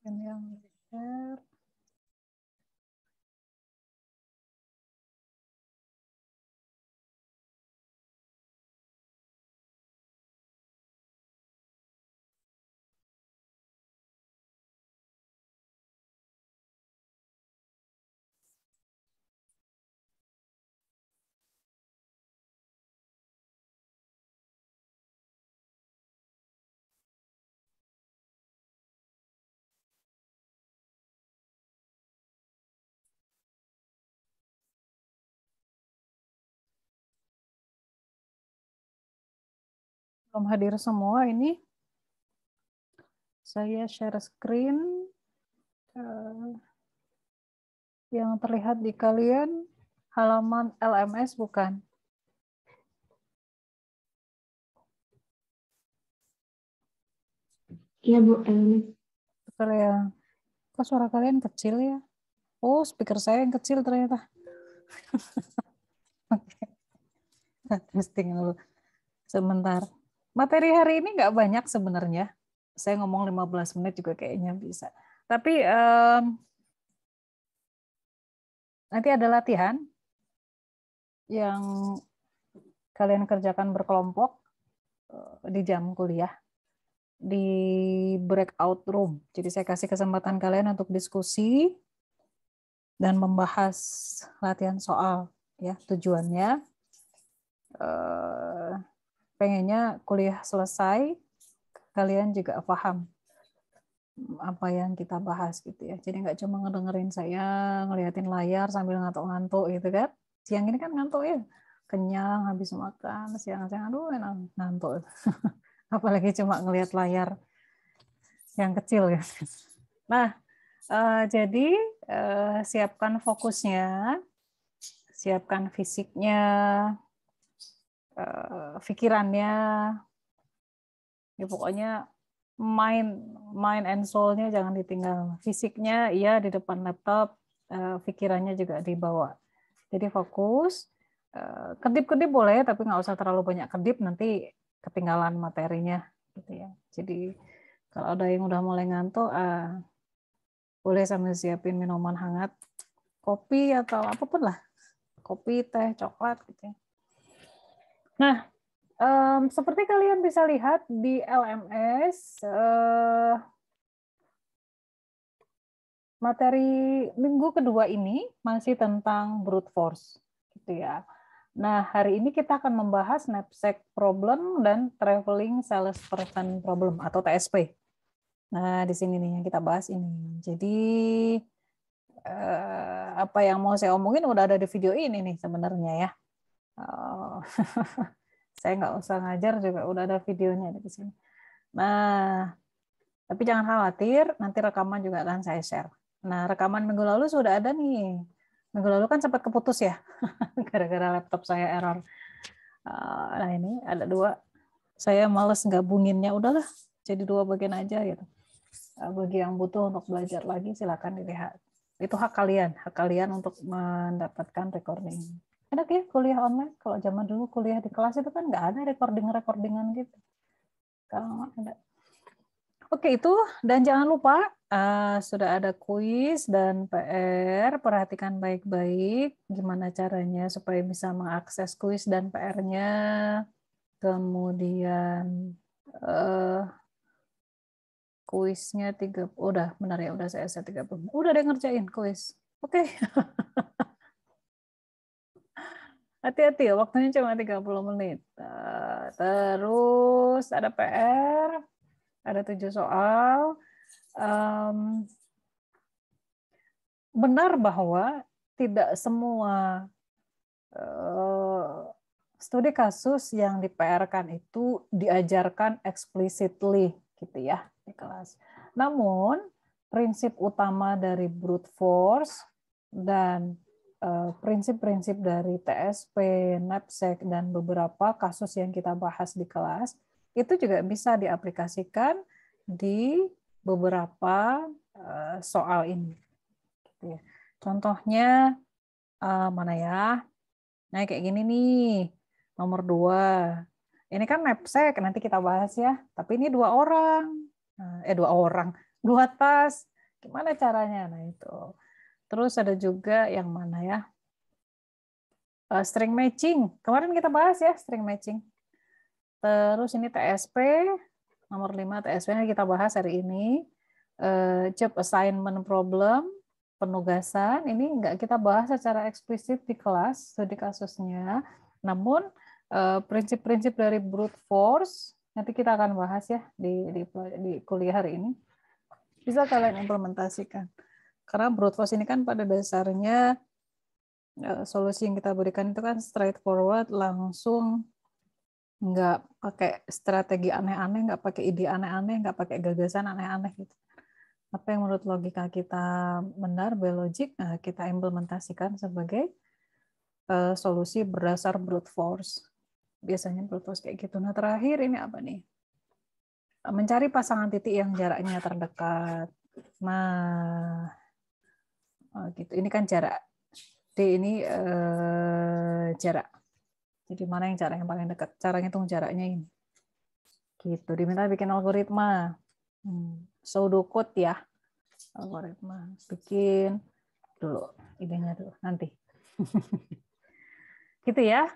Ini yang share. Belum hadir semua ini. Saya share screen. Yang terlihat di kalian halaman LMS bukan? Iya Bu, LMS. Betul ya. Kok suara kalian kecil ya? Oh, speaker saya yang kecil ternyata. Oke. Testing dulu. Sebentar. Materi hari ini nggak banyak sebenarnya. Saya ngomong 15 menit juga kayaknya bisa. Tapi nanti ada latihan yang kalian kerjakan berkelompok di jam kuliah di breakout room. Jadi saya kasih kesempatan kalian untuk diskusi dan membahas latihan soal. Ya, tujuannya pengennya kuliah selesai, kalian juga paham apa yang kita bahas gitu ya. Jadi nggak cuma ngedengerin saya ngeliatin layar sambil ngantuk-ngantuk gitu kan. Siang ini kan ngantuk ya, kenyang habis makan, siang-siang aduh enak ngantuk. Apalagi cuma ngelihat layar yang kecil ya. Nah, jadi siapkan fokusnya, siapkan fisiknya, pikirannya, ya pokoknya mind and soul-nya jangan ditinggal. Fisiknya iya di depan laptop, pikirannya juga dibawa. Jadi fokus, kedip-kedip boleh, tapi nggak usah terlalu banyak kedip, nanti ketinggalan materinya. Gitu ya. Jadi kalau ada yang udah mulai ngantuk, boleh sambil siapin minuman hangat, kopi atau apapun lah, kopi, teh, coklat gitu ya. Nah, seperti kalian bisa lihat di LMS, materi minggu kedua ini masih tentang brute force, gitu ya. Nah, hari ini kita akan membahas knapsack problem dan traveling salesperson problem atau TSP. Nah, di sini nih yang kita bahas ini. Jadi apa yang mau saya omongin udah ada di video ini nih sebenarnya ya. Saya nggak usah ngajar juga udah ada videonya di sini. Nah, tapi jangan khawatir, nanti rekaman juga akan saya share. Nah, rekaman minggu lalu sudah ada nih. Minggu lalu kan sempat keputus ya, gara-gara laptop saya error. Nah, ini ada 2. Saya males gabunginnya, udahlah jadi 2 bagian aja gitu. Bagi yang butuh untuk belajar lagi, silakan dilihat. Itu hak kalian untuk mendapatkan recording. Enak ya kuliah online. Kalau zaman dulu kuliah di kelas itu kan nggak ada recordingan gitu. Sekarang ada. Oke, itu. Dan jangan lupa, sudah ada kuis dan PR. Perhatikan baik-baik gimana caranya supaya bisa mengakses kuis dan PR-nya. Kemudian kuisnya 30. Udah, benar ya, udah saya 30. Udah deh ngerjain kuis. Oke. Hati-hati ya, waktunya cuma 30 menit. Terus ada PR, ada 7 soal. Benar bahwa tidak semua studi kasus yang di PR-kan itu diajarkan explicitly gitu ya di kelas. Namun prinsip utama dari brute force dan prinsip-prinsip dari TSP, knapsack dan beberapa kasus yang kita bahas di kelas itu juga bisa diaplikasikan di beberapa soal ini. Contohnya mana ya? Nah, kayak gini nih. Nomor 2. Ini kan knapsack, nanti kita bahas ya. Tapi ini 2 orang. 2 orang. 2 tas. Gimana caranya? Nah itu. Terus ada juga yang mana ya? String matching. Kemarin kita bahas ya string matching. Terus ini TSP, nomor 5 TSP kita bahas hari ini. Job assignment problem, penugasan. Ini enggak kita bahas secara eksplisit di kelas, studi kasusnya. Namun prinsip-prinsip dari brute force nanti kita akan bahas ya di kuliah hari ini. Bisa kalian implementasikan. Karena brute force ini kan pada dasarnya solusi yang kita berikan itu kan straightforward, langsung, nggak pakai strategi aneh-aneh, nggak pakai ide aneh-aneh, nggak pakai gagasan aneh-aneh gitu. Apa yang menurut logika kita benar, biologik, kita implementasikan sebagai solusi berdasar brute force. Biasanya brute force kayak gitu. Nah terakhir ini apa nih? Mencari pasangan titik yang jaraknya terdekat. Nah, gitu. Ini kan jarak. D ini jarak. Jadi mana yang jarak yang paling dekat? Cara ngitung jaraknya ini. Gitu. Diminta bikin algoritma. Pseudocode ya. Algoritma. Bikin dulu. Idenya dulu. Nanti. Gitu ya.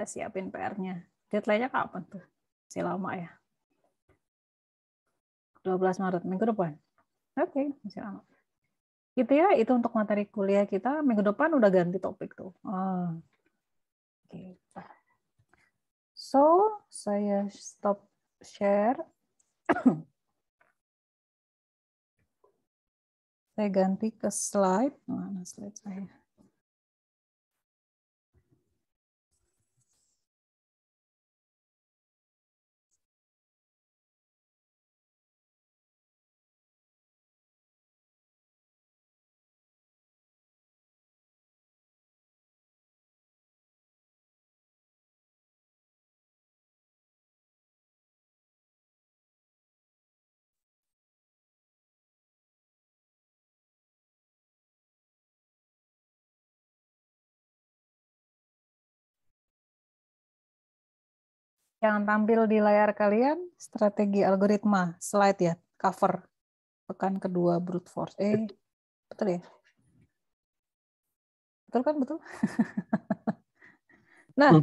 Siapin PR-nya. Deadline-nya kapan tuh? Masih lama ya. 12 Maret. Minggu depan. Oke. Masih lama. Gitu ya. Itu untuk materi kuliah kita. Minggu depan udah ganti topik tuh. Gitu. So, saya stop share. Saya ganti ke slide. Mana slide saya? Yang tampil di layar kalian, strategi algoritma, slide ya, cover, pekan kedua brute force. Betul ya? Betul kan, betul? Nah,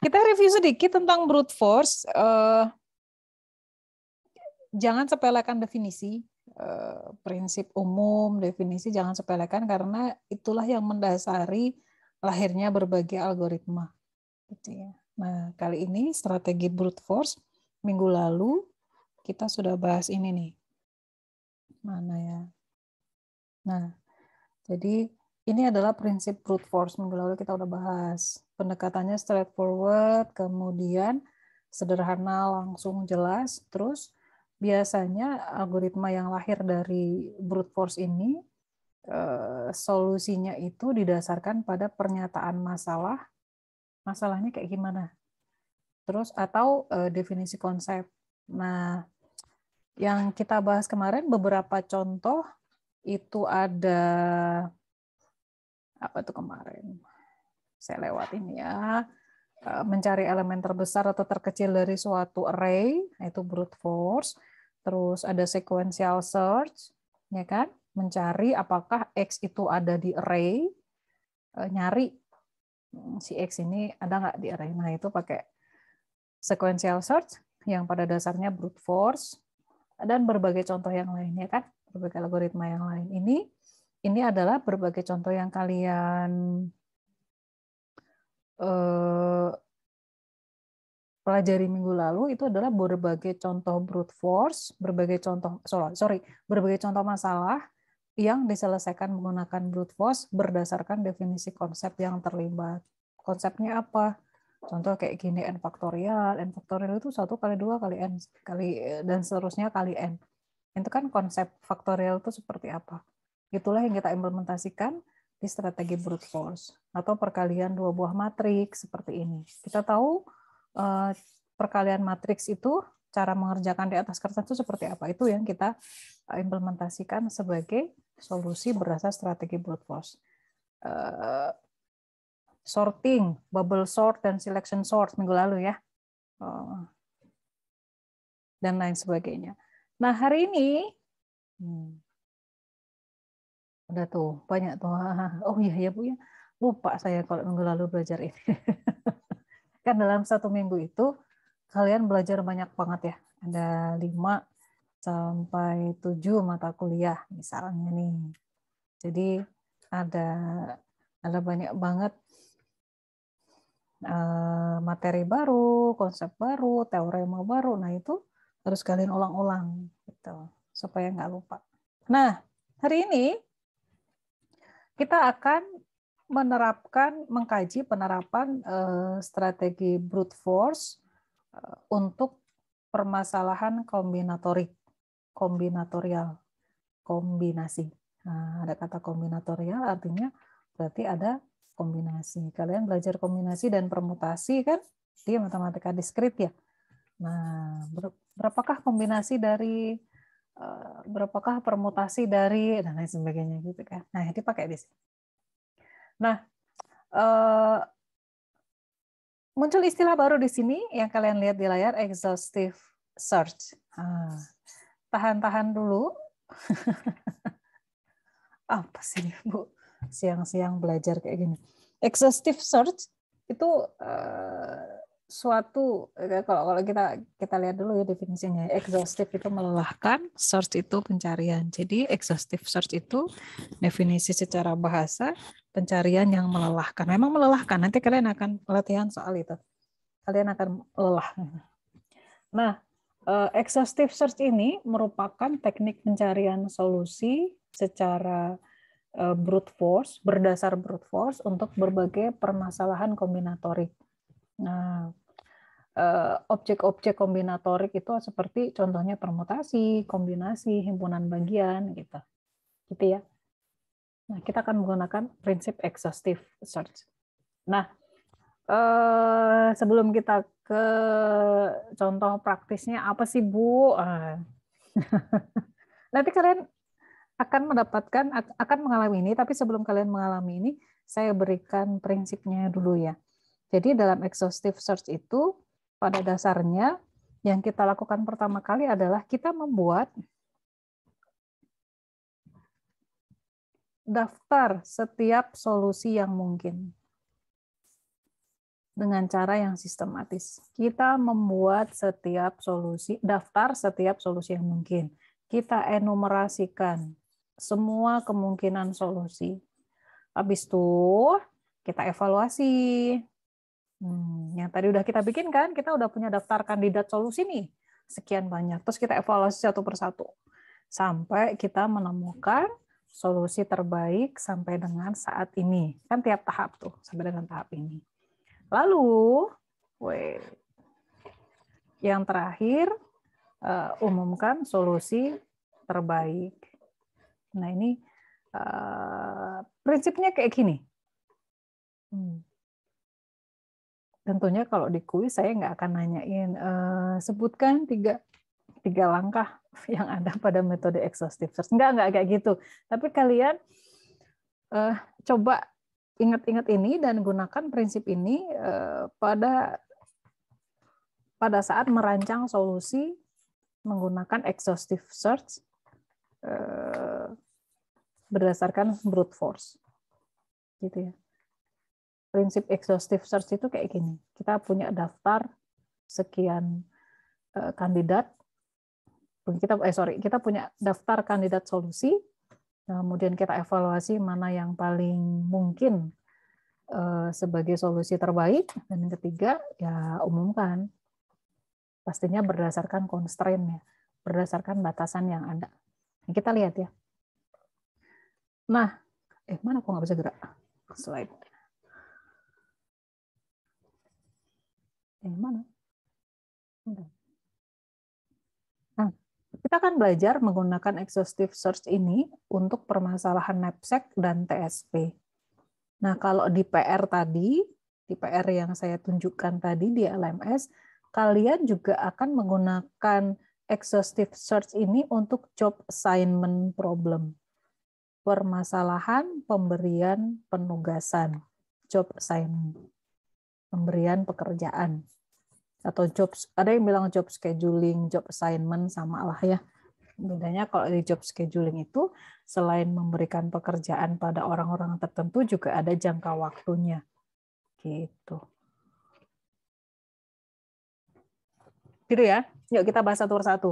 kita review sedikit tentang brute force. Jangan sepelekan definisi, prinsip umum, definisi jangan sepelekan karena itulah yang mendasari lahirnya berbagai algoritma. Gitu ya. Nah, kali ini strategi brute force, minggu lalu kita sudah bahas ini nih. Mana ya? Nah, jadi ini adalah prinsip brute force. Minggu lalu kita udah bahas. Pendekatannya straightforward, kemudian sederhana, langsung, jelas. Terus biasanya algoritma yang lahir dari brute force ini, solusinya itu didasarkan pada pernyataan masalah. Masalahnya kayak gimana? Terus atau definisi konsep. Nah, yang kita bahas kemarin beberapa contoh itu ada apa tuh kemarin? Saya lewatin ya. Mencari elemen terbesar atau terkecil dari suatu array, itu brute force. Terus ada sequential search, ya kan? Mencari apakah X itu ada di array, nyari si X ini ada nggak di array. Nah, itu pakai sequential search yang pada dasarnya brute force dan berbagai contoh yang lainnya kan, berbagai algoritma yang lain. Ini adalah berbagai contoh yang kalian pelajari minggu lalu. Itu adalah berbagai contoh brute force, berbagai contoh berbagai contoh masalah yang diselesaikan menggunakan brute force berdasarkan definisi konsep yang terlibat. Konsepnya apa? Contoh kayak gini, n faktorial itu 1 kali 2 kali n kali dan seterusnya kali n. Itu kan konsep faktorial itu seperti apa? Itulah yang kita implementasikan di strategi brute force atau perkalian 2 buah matriks seperti ini. Kita tahu perkalian matriks itu cara mengerjakan di atas kertas itu seperti apa? Itu yang kita implementasikan sebagai solusi berdasar strategi brute force. Sorting, bubble sort, dan selection sort minggu lalu ya. Dan lain sebagainya. Nah, hari ini Udah tuh, banyak tuh. Oh iya ya Bu ya, lupa saya kalau minggu lalu belajar ini. Kan dalam 1 minggu itu kalian belajar banyak banget ya. Ada 5 sampai 7 mata kuliah misalnya nih. Jadi ada banyak banget materi baru, konsep baru, teorema baru. Nah itu harus kalian ulang-ulang gitu supaya nggak lupa. Nah hari ini kita akan mengkaji penerapan strategi brute force untuk permasalahan kombinatorial, kombinasi. Nah, ada kata kombinatorial artinya berarti ada kombinasi. Kalian belajar kombinasi dan permutasi kan di matematika diskrit ya. Nah, berapakah kombinasi dari berapakah permutasi dari dan lain sebagainya gitu kan. Nah, ini pakai di sini. Nah, muncul istilah baru di sini yang kalian lihat di layar, exhaustive search. Tahan-tahan dulu. Apa sih Bu? Siang-siang belajar kayak gini. Exhaustive search itu suatu, kalau kita lihat dulu ya definisinya. Exhaustive itu melelahkan, search itu pencarian. Jadi exhaustive search itu definisi secara bahasa pencarian yang melelahkan. Memang melelahkan. Nanti kalian akan latihan soal itu. Kalian akan lelah. Nah, exhaustive search ini merupakan teknik pencarian solusi secara brute force, berdasar brute force untuk berbagai permasalahan kombinatorik. Nah, objek-objek kombinatorik itu seperti contohnya permutasi, kombinasi, himpunan bagian, gitu ya. Nah, kita akan menggunakan prinsip exhaustive search. Nah, sebelum kita ke contoh praktisnya apa sih Bu? Nanti kalian akan mengalami ini, tapi sebelum kalian mengalami ini, saya berikan prinsipnya dulu ya. Jadi dalam exhaustive search itu pada dasarnya yang kita lakukan pertama kali adalah kita membuat daftar setiap solusi yang mungkin dengan cara yang sistematis. Kita membuat daftar setiap solusi yang mungkin. Kita enumerasikan semua kemungkinan solusi. Habis itu kita evaluasi. Yang tadi udah kita bikin kan, kita udah punya daftar kandidat solusi nih, sekian banyak. Terus kita evaluasi satu persatu sampai kita menemukan solusi terbaik sampai dengan saat ini. Kan tiap tahap tuh sampai dengan tahap ini. Lalu, yang terakhir umumkan solusi terbaik. Nah ini prinsipnya kayak gini. Tentunya kalau di kuis saya nggak akan nanyain sebutkan tiga langkah yang ada pada metode exhaustive search. Nggak kayak gitu. Tapi kalian coba ingat-ingat ini dan gunakan prinsip ini pada saat merancang solusi menggunakan exhaustive search berdasarkan brute force. Gitu ya. Prinsip exhaustive search itu kayak gini. Kita punya daftar sekian kandidat. Kita punya daftar kandidat solusi. Kemudian kita evaluasi mana yang paling mungkin sebagai solusi terbaik. Dan yang ketiga, ya umumkan. Pastinya berdasarkan constraint-nya, berdasarkan batasan yang ada. Kita lihat ya. Nah, mana kok nggak bisa gerak? Slide. Mana? Nah, kita akan belajar menggunakan exhaustive search ini untuk permasalahan knapsack dan TSP. Nah, kalau di PR tadi, di PR yang saya tunjukkan tadi di LMS, kalian juga akan menggunakan exhaustive search ini untuk job assignment problem. Permasalahan pemberian penugasan, job assignment, pemberian pekerjaan. Atau ada yang bilang job scheduling, job assignment, sama lah ya. Bedanya kalau di job scheduling itu selain memberikan pekerjaan pada orang-orang tertentu juga ada jangka waktunya. Gitu. Gitu ya. Yuk kita bahas satu persatu.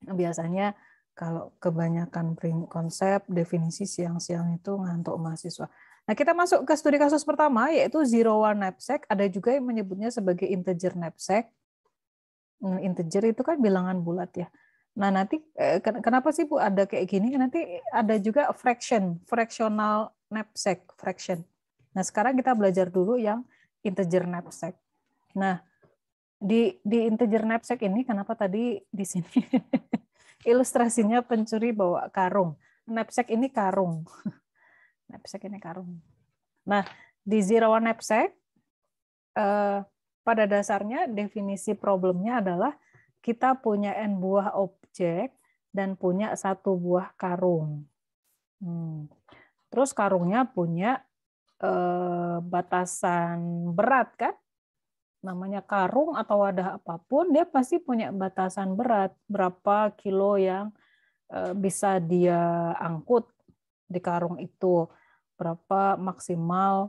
Biasanya kalau kebanyakan konsep definisi siang-siang itu ngantuk mahasiswa. Nah, kita masuk ke studi kasus pertama yaitu zero one knapsack. Ada juga yang menyebutnya sebagai integer knapsack. Integer itu kan bilangan bulat ya. Nah, nanti kenapa sih Bu ada kayak gini? Nanti ada juga fractional knapsack, fraction. Nah, sekarang kita belajar dulu yang integer knapsack. Nah, di integer knapsack ini kenapa tadi di sini ilustrasinya pencuri bawa karung. Knapsack ini karung. Knapsack ini karung. Nah, di zero one knapsack pada dasarnya definisi problemnya adalah kita punya n buah objek dan punya satu buah karung. Terus karungnya punya batasan berat kan? Namanya karung atau wadah apapun, dia pasti punya batasan berat. Berapa kilo yang bisa dia angkut di karung itu. Berapa maksimal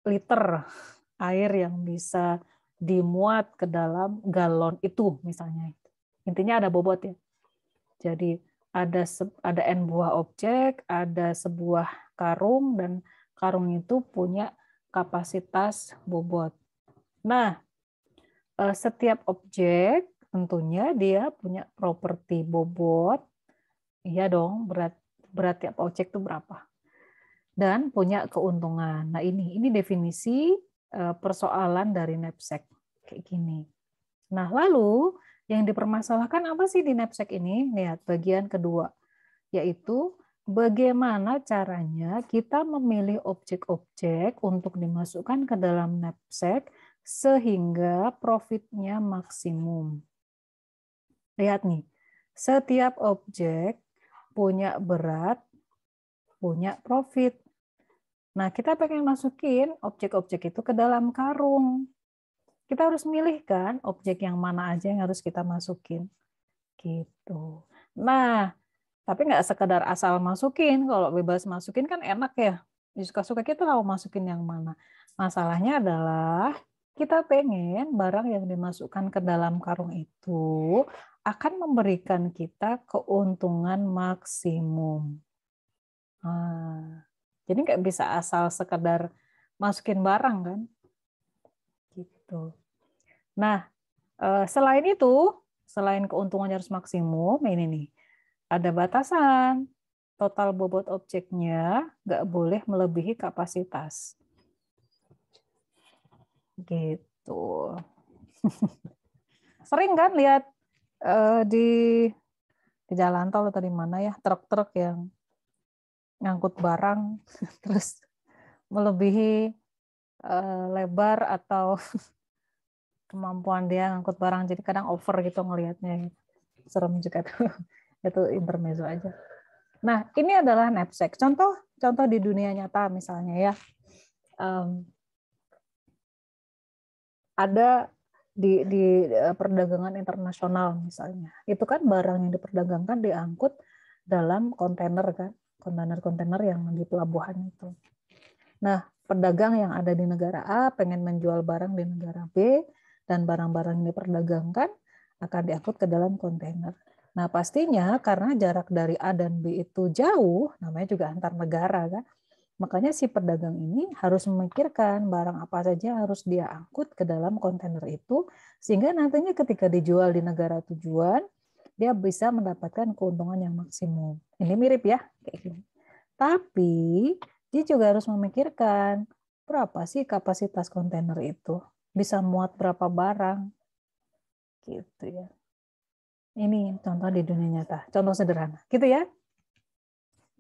liter air yang bisa dimuat ke dalam galon itu misalnya. Intinya ada bobot ya. Jadi ada n buah objek, ada sebuah karung dan karung itu punya kapasitas bobot. Nah, setiap objek tentunya dia punya properti bobot. Iya dong, berat tiap objek itu berapa? Dan punya keuntungan. Nah, ini definisi persoalan dari knapsack kayak gini. Nah, lalu yang dipermasalahkan apa sih di knapsack ini? Lihat bagian kedua, yaitu bagaimana caranya kita memilih objek-objek untuk dimasukkan ke dalam knapsack sehingga profitnya maksimum. Lihat nih, setiap objek punya berat, punya profit. Nah, kita pengen masukin objek-objek itu ke dalam karung. Kita harus milih kan objek yang mana aja yang harus kita masukin. Gitu. Nah, tapi nggak sekedar asal masukin. Kalau bebas masukin kan enak ya. Suka-suka kita mau masukin yang mana. Masalahnya adalah kita pengen barang yang dimasukkan ke dalam karung itu akan memberikan kita keuntungan maksimum. Nah, jadi nggak bisa asal sekedar masukin barang kan. Gitu. Nah, selain itu, selain keuntungannya harus maksimum, ini nih, ada batasan. Total bobot objeknya nggak boleh melebihi kapasitas. Gitu. Sering kan lihat di jalan tol atau di mana ya, truk-truk yang ngangkut barang, terus melebihi lebar atau kemampuan dia ngangkut barang, jadi kadang over gitu ngelihatnya. Serem juga tuh. Itu intermezzo aja. Nah, ini adalah knapsack. Contoh di dunia nyata misalnya ya. Ada di perdagangan internasional misalnya. Itu kan barang yang diperdagangkan diangkut dalam kontainer kan. Kontainer-kontainer yang di pelabuhan itu. Nah, pedagang yang ada di negara A pengen menjual barang di negara B dan barang-barang yang diperdagangkan akan diangkut ke dalam kontainer. Nah, pastinya karena jarak dari A dan B itu jauh, namanya juga antar negara kan. Makanya si pedagang ini harus memikirkan barang apa saja harus dia angkut ke dalam kontainer itu sehingga nantinya ketika dijual di negara tujuan dia bisa mendapatkan keuntungan yang maksimum. Ini mirip ya kayak gini. Tapi dia juga harus memikirkan berapa sih kapasitas kontainer itu, bisa muat berapa barang, gitu ya. Ini contoh di dunia nyata, contoh sederhana, gitu ya.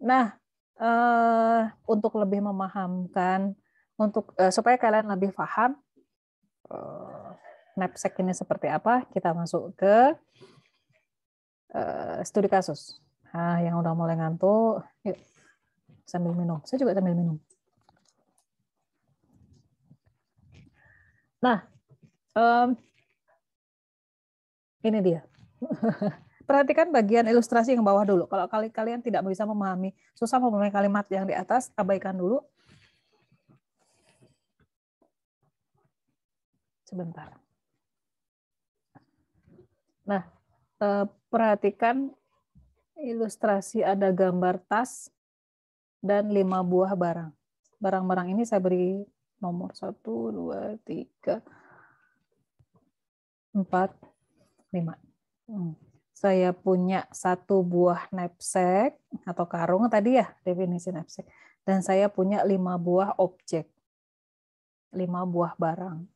Nah, untuk lebih memahamkan, supaya kalian lebih paham knapsack ini seperti apa, kita masuk ke studi kasus. Nah, yang udah mulai ngantuk, yuk sambil minum. Saya juga sambil minum. Nah, ini dia. perhatikan bagian ilustrasi yang bawah dulu. Kalau kalian tidak bisa memahami, susah memahami kalimat yang di atas, abaikan dulu. Sebentar. Nah, perhatikan ilustrasi ada gambar tas dan 5 buah barang. Barang-barang ini saya beri nomor 1, 2, 3, 4, 5. Saya punya 1 buah knapsack atau karung tadi ya definisi knapsack. Dan saya punya 5 buah objek. 5 buah barang.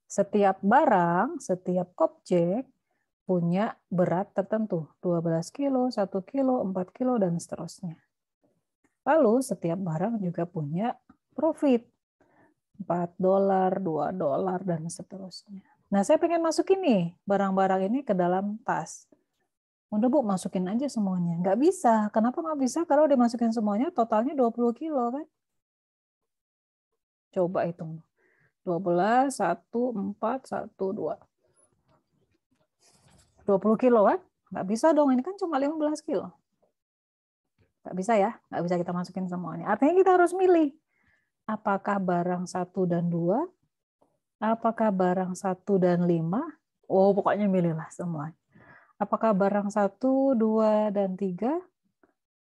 Setiap barang, setiap objek punya berat tertentu. 12 kilo, 1 kilo, 4 kilo, dan seterusnya. Lalu setiap barang juga punya profit. $4, $2, dan seterusnya. Nah, saya pengen masukin nih barang-barang ini ke dalam tas. Udah Bu, masukin aja semuanya. Nggak bisa. Kenapa nggak bisa? Kalau dimasukin semuanya, totalnya 20 kilo kan? Coba hitung. 12, 1, 4, 1, 2. 20 kilo kan? Nggak bisa dong, ini kan cuma 15 kilo. Nggak bisa ya, nggak bisa kita masukin semuanya. Artinya kita harus milih. Apakah barang 1 dan 2? Apakah barang 1 dan 5? Oh, pokoknya milihlah semua. Apakah barang 1, 2, dan 3?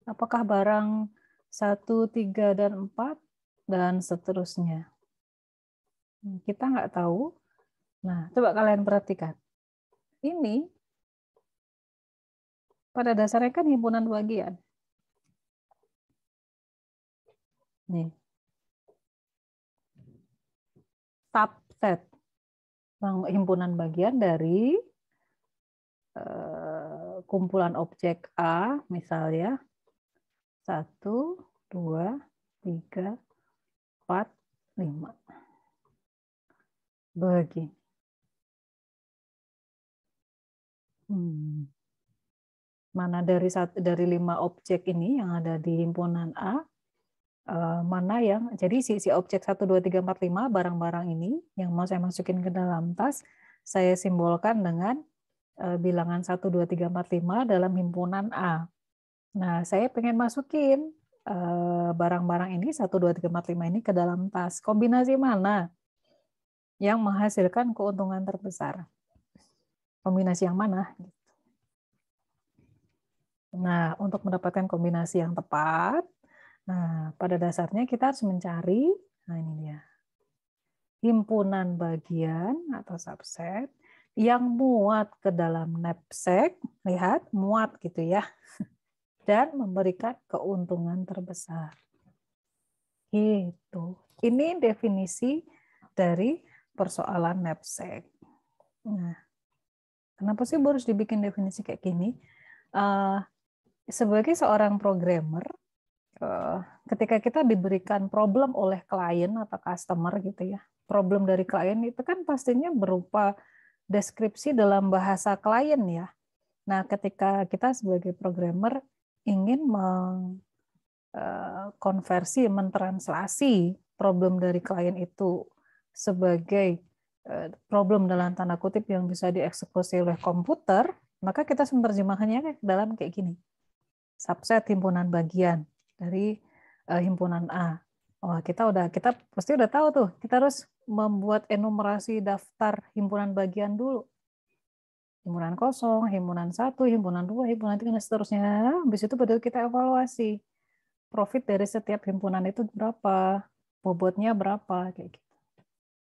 Apakah barang 1, 3, dan 4? Dan seterusnya. Kita nggak tahu. Nah, coba kalian perhatikan. Ini pada dasarnya kan himpunan bagian. Nih. Subset. Himpunan bagian dari kumpulan objek A, misalnya 1, 2, 3, 4, 5. Begini. Mana dari 5 objek ini yang ada di himpunan A, mana yang, jadi si objek 1, 2, 3, 4, 5, barang-barang ini yang mau saya masukin ke dalam tas, saya simbolkan dengan bilangan 1, 2, 3, 4, 5 dalam himpunan A. Nah, saya pengen masukin barang-barang ini 1, 2, 3, 4, 5 ini ke dalam tas. Kombinasi mana yang menghasilkan keuntungan terbesar? Kombinasi yang mana? Nah, untuk mendapatkan kombinasi yang tepat, nah pada dasarnya kita harus mencari, nah ini dia, himpunan bagian atau subset yang muat ke dalam knapsack, lihat, muat gitu ya, dan memberikan keuntungan terbesar. Gitu. Ini definisi dari persoalan knapsack. Nah, kenapa sih harus dibikin definisi kayak gini? Sebagai seorang programmer, ketika kita diberikan problem oleh klien atau customer gitu ya, problem dari klien itu kan pastinya berupa deskripsi dalam bahasa klien ya. Nah, ketika kita sebagai programmer ingin mengkonversi, mentranslasi problem dari klien itu sebagai problem dalam tanda kutip yang bisa dieksekusi oleh komputer, maka kita menerjemahkannya dalam kayak gini. Subset himpunan bagian dari himpunan A. Oh, kita pasti udah tahu tuh, kita harus membuat enumerasi daftar himpunan bagian dulu. Himpunan kosong, himpunan 1, himpunan 2, himpunan 3, dan seterusnya. Habis itu baru kita evaluasi. Profit dari setiap himpunan itu berapa, bobotnya berapa, kayak gitu.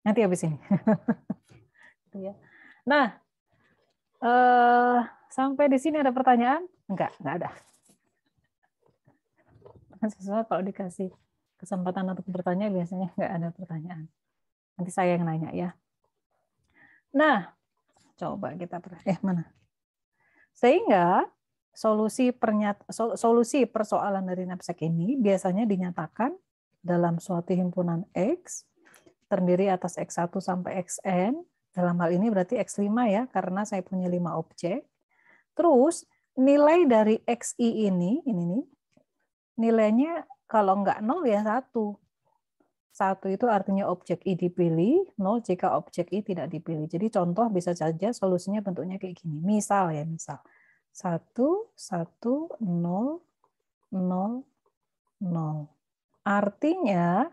Nanti habis ini. Nah, sampai di sini ada pertanyaan? Enggak ada. Sesuai kalau dikasih kesempatan untuk bertanya biasanya nggak ada pertanyaan. Nanti saya yang nanya ya. Nah, coba kita mana? Sehingga solusi persoalan dari knapsack ini biasanya dinyatakan dalam suatu himpunan X terdiri atas X1 sampai Xn. Dalam hal ini berarti X5 ya, karena saya punya 5 objek. Terus nilai dari XI ini nih, nilainya kalau nggak 0 ya 1. 1 itu artinya objek I dipilih, 0 jika objek I tidak dipilih. Jadi contoh bisa saja solusinya bentuknya kayak gini. Misal. 1, 1, 0, 0, 0. Artinya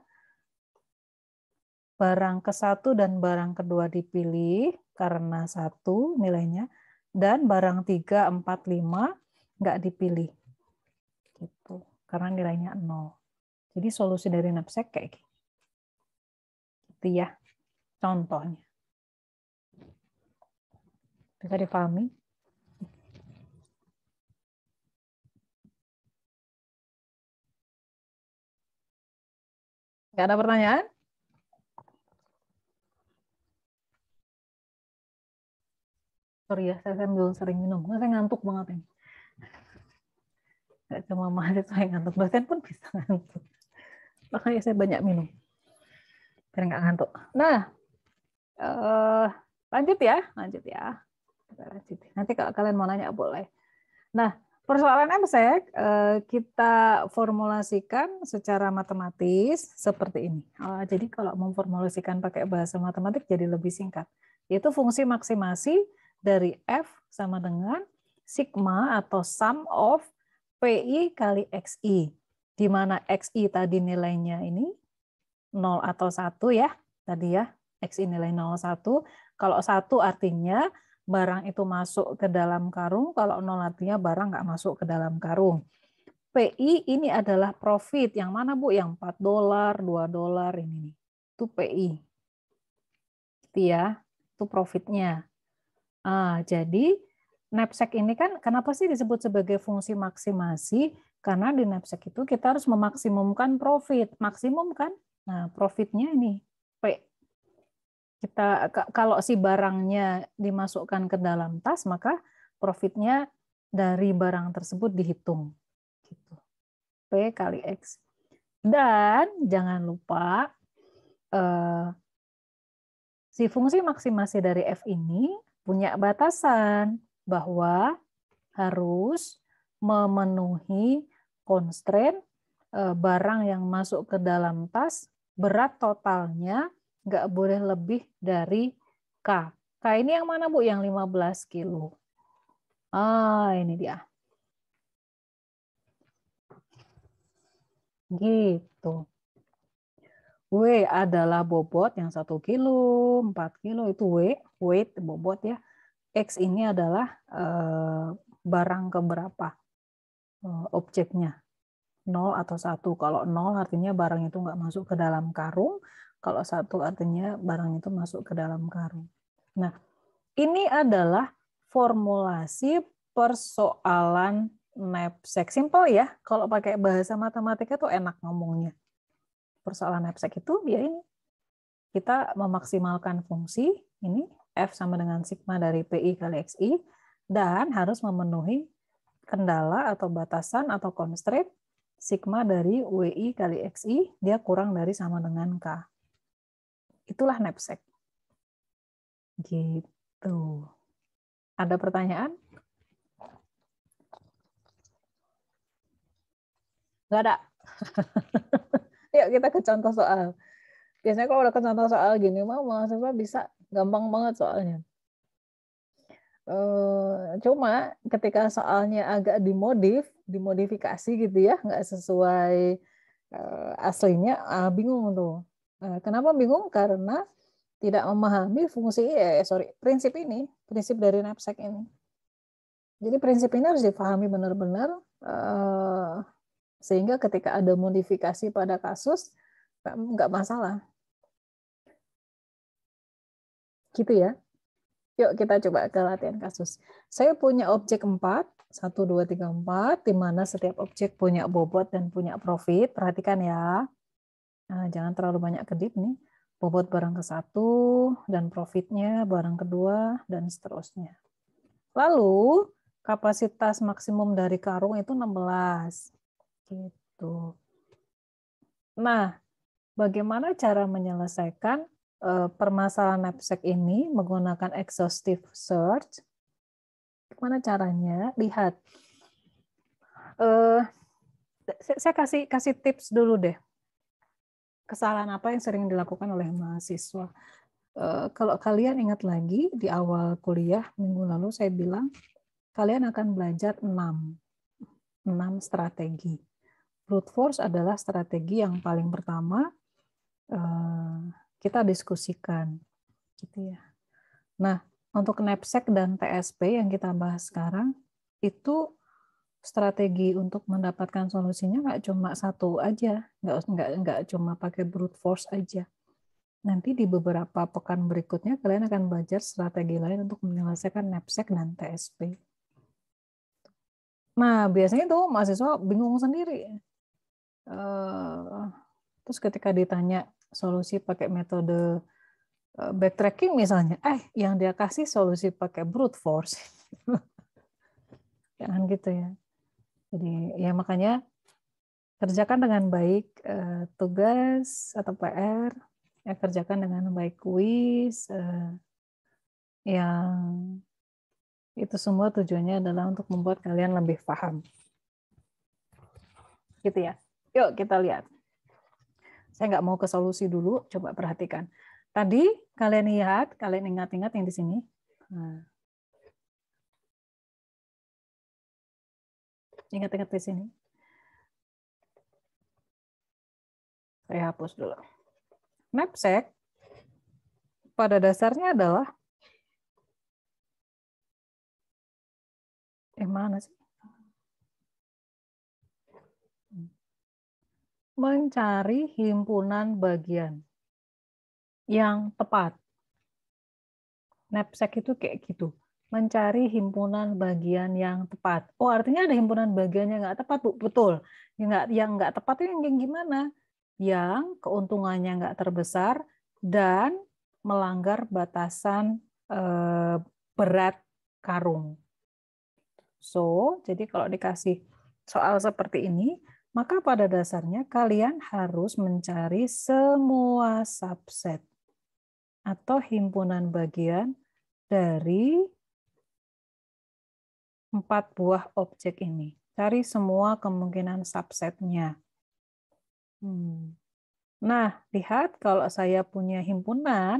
barang ke-1 dan barang kedua dipilih karena 1 nilainya, dan barang 3, 4, 5 nggak dipilih. Gitu. Karena nilainya 0. Jadi solusi dari knapsack kayak gitu. Gitu ya. Contohnya. Bisa dipahami? Nggak ada pertanyaan? Sorry ya, saya sambil sering minum. Saya ngantuk banget ini. Nggak cuma mahasiswa yang ngantuk, dosen pun bisa ngantuk. Makanya saya banyak minum. Biar nggak ngantuk. Nah, lanjut ya. Lanjut ya. Nanti kalau kalian mau nanya boleh. Nah, persoalan MSEC kita formulasikan secara matematis seperti ini. Jadi kalau memformulasikan pakai bahasa matematik jadi lebih singkat. Yaitu fungsi maksimasi dari F sama dengan sigma atau sum of PI kali XI. Di mana XI tadi nilainya ini 0 atau 1 ya. Tadi ya, XI nilai 0, 1. Kalau 1 artinya barang itu masuk ke dalam karung, kalau 0 artinya barang nggak masuk ke dalam karung. PI ini adalah profit. Yang mana Bu? Yang $4, $2 ini nih. Itu PI. Itu ya, itu profitnya. Jadi knapsack ini kan kenapa sih disebut sebagai fungsi maksimasi? Karena di knapsack itu kita harus memaksimumkan profit. Maksimum kan? Nah, profitnya ini P. Kita kalau si barangnya dimasukkan ke dalam tas, maka profitnya dari barang tersebut dihitung. Gitu. P kali X. Dan jangan lupa si fungsi maksimasi dari F ini punya batasan bahwa harus memenuhi constraint barang yang masuk ke dalam tas, berat totalnya nggak boleh lebih dari K. K ini yang mana Bu? Yang 15 kilo. Ini dia. Gitu. W adalah bobot yang 1 kilo, 4 kilo itu W, weight, bobot ya. X ini adalah barang keberapa objeknya. 0 atau 1. Kalau 0 artinya barang itu nggak masuk ke dalam karung. Kalau 1 artinya barang itu masuk ke dalam karung. Nah, ini adalah formulasi persoalan knapsack. Simple ya. Kalau pakai bahasa matematika tuh enak ngomongnya. Persoalan knapsack itu ya ini. Kita memaksimalkan fungsi, ini F sama dengan sigma dari PI kali XI, dan harus memenuhi kendala atau batasan atau constraint sigma dari WI kali XI, dia kurang dari sama dengan K. Itulah knapsack. Gitu. Ada pertanyaan? Nggak ada. Yuk kita ke contoh soal. Biasanya kalau udah ke contoh soal gini, mahasiswa bisa gampang banget soalnya. Cuma ketika soalnya agak dimodifikasi gitu ya, nggak sesuai aslinya, bingung tuh. Kenapa bingung? Karena tidak memahami prinsip ini, prinsip dari knapsack ini. Jadi prinsip ini harus dipahami benar-benar sehingga ketika ada modifikasi pada kasus nggak masalah. Gitu ya. Yuk kita coba ke latihan kasus. Saya punya objek 4, 1, 2, 3, 4, di mana setiap objek punya bobot dan punya profit. Perhatikan ya. Nah, jangan terlalu banyak kedip nih. Bobot barang ke-1 dan profitnya barang kedua dan seterusnya. Lalu kapasitas maksimum dari karung itu 16. Gitu. Nah, bagaimana cara menyelesaikan permasalahan knapsack ini menggunakan exhaustive search? Gimana caranya? Lihat. Saya kasih tips dulu deh. Kesalahan apa yang sering dilakukan oleh mahasiswa? Kalau kalian ingat lagi di awal kuliah minggu lalu saya bilang kalian akan belajar 6 strategi. Brute force adalah strategi yang paling pertama kita diskusikan, gitu ya. Nah, untuk knapsack dan TSP yang kita bahas sekarang, itu strategi untuk mendapatkan solusinya nggak cuma satu aja, nggak cuma pakai brute force aja. Nanti di beberapa pekan berikutnya kalian akan belajar strategi lain untuk menyelesaikan knapsack dan TSP. Nah, biasanya tuh mahasiswa bingung sendiri. Terus ketika ditanya solusi pakai metode backtracking misalnya, yang dia kasih solusi pakai brute force. Jangan gitu ya. Jadi ya makanya kerjakan dengan baik tugas atau PR, ya kerjakan dengan baik kuis, yang itu semua tujuannya adalah untuk membuat kalian lebih paham. Gitu ya. Yuk kita lihat. Saya nggak mau ke solusi dulu, coba perhatikan. Tadi kalian lihat, kalian ingat-ingat yang di sini. Nah. Ingat-ingat di sini. Saya hapus dulu. Knapsack pada dasarnya adalah mana sih? Mencari himpunan bagian yang tepat. Knapsack itu kayak gitu. Mencari himpunan bagian yang tepat. Oh, artinya ada himpunan bagian yang nggak tepat, Bu. Betul. Yang nggak tepat itu yang gimana? Yang keuntungannya nggak terbesar dan melanggar batasan berat karung. So, jadi kalau dikasih soal seperti ini, maka pada dasarnya kalian harus mencari semua subset atau himpunan bagian dari 4 buah objek ini. Cari semua kemungkinan subsetnya. Nah, lihat kalau saya punya himpunan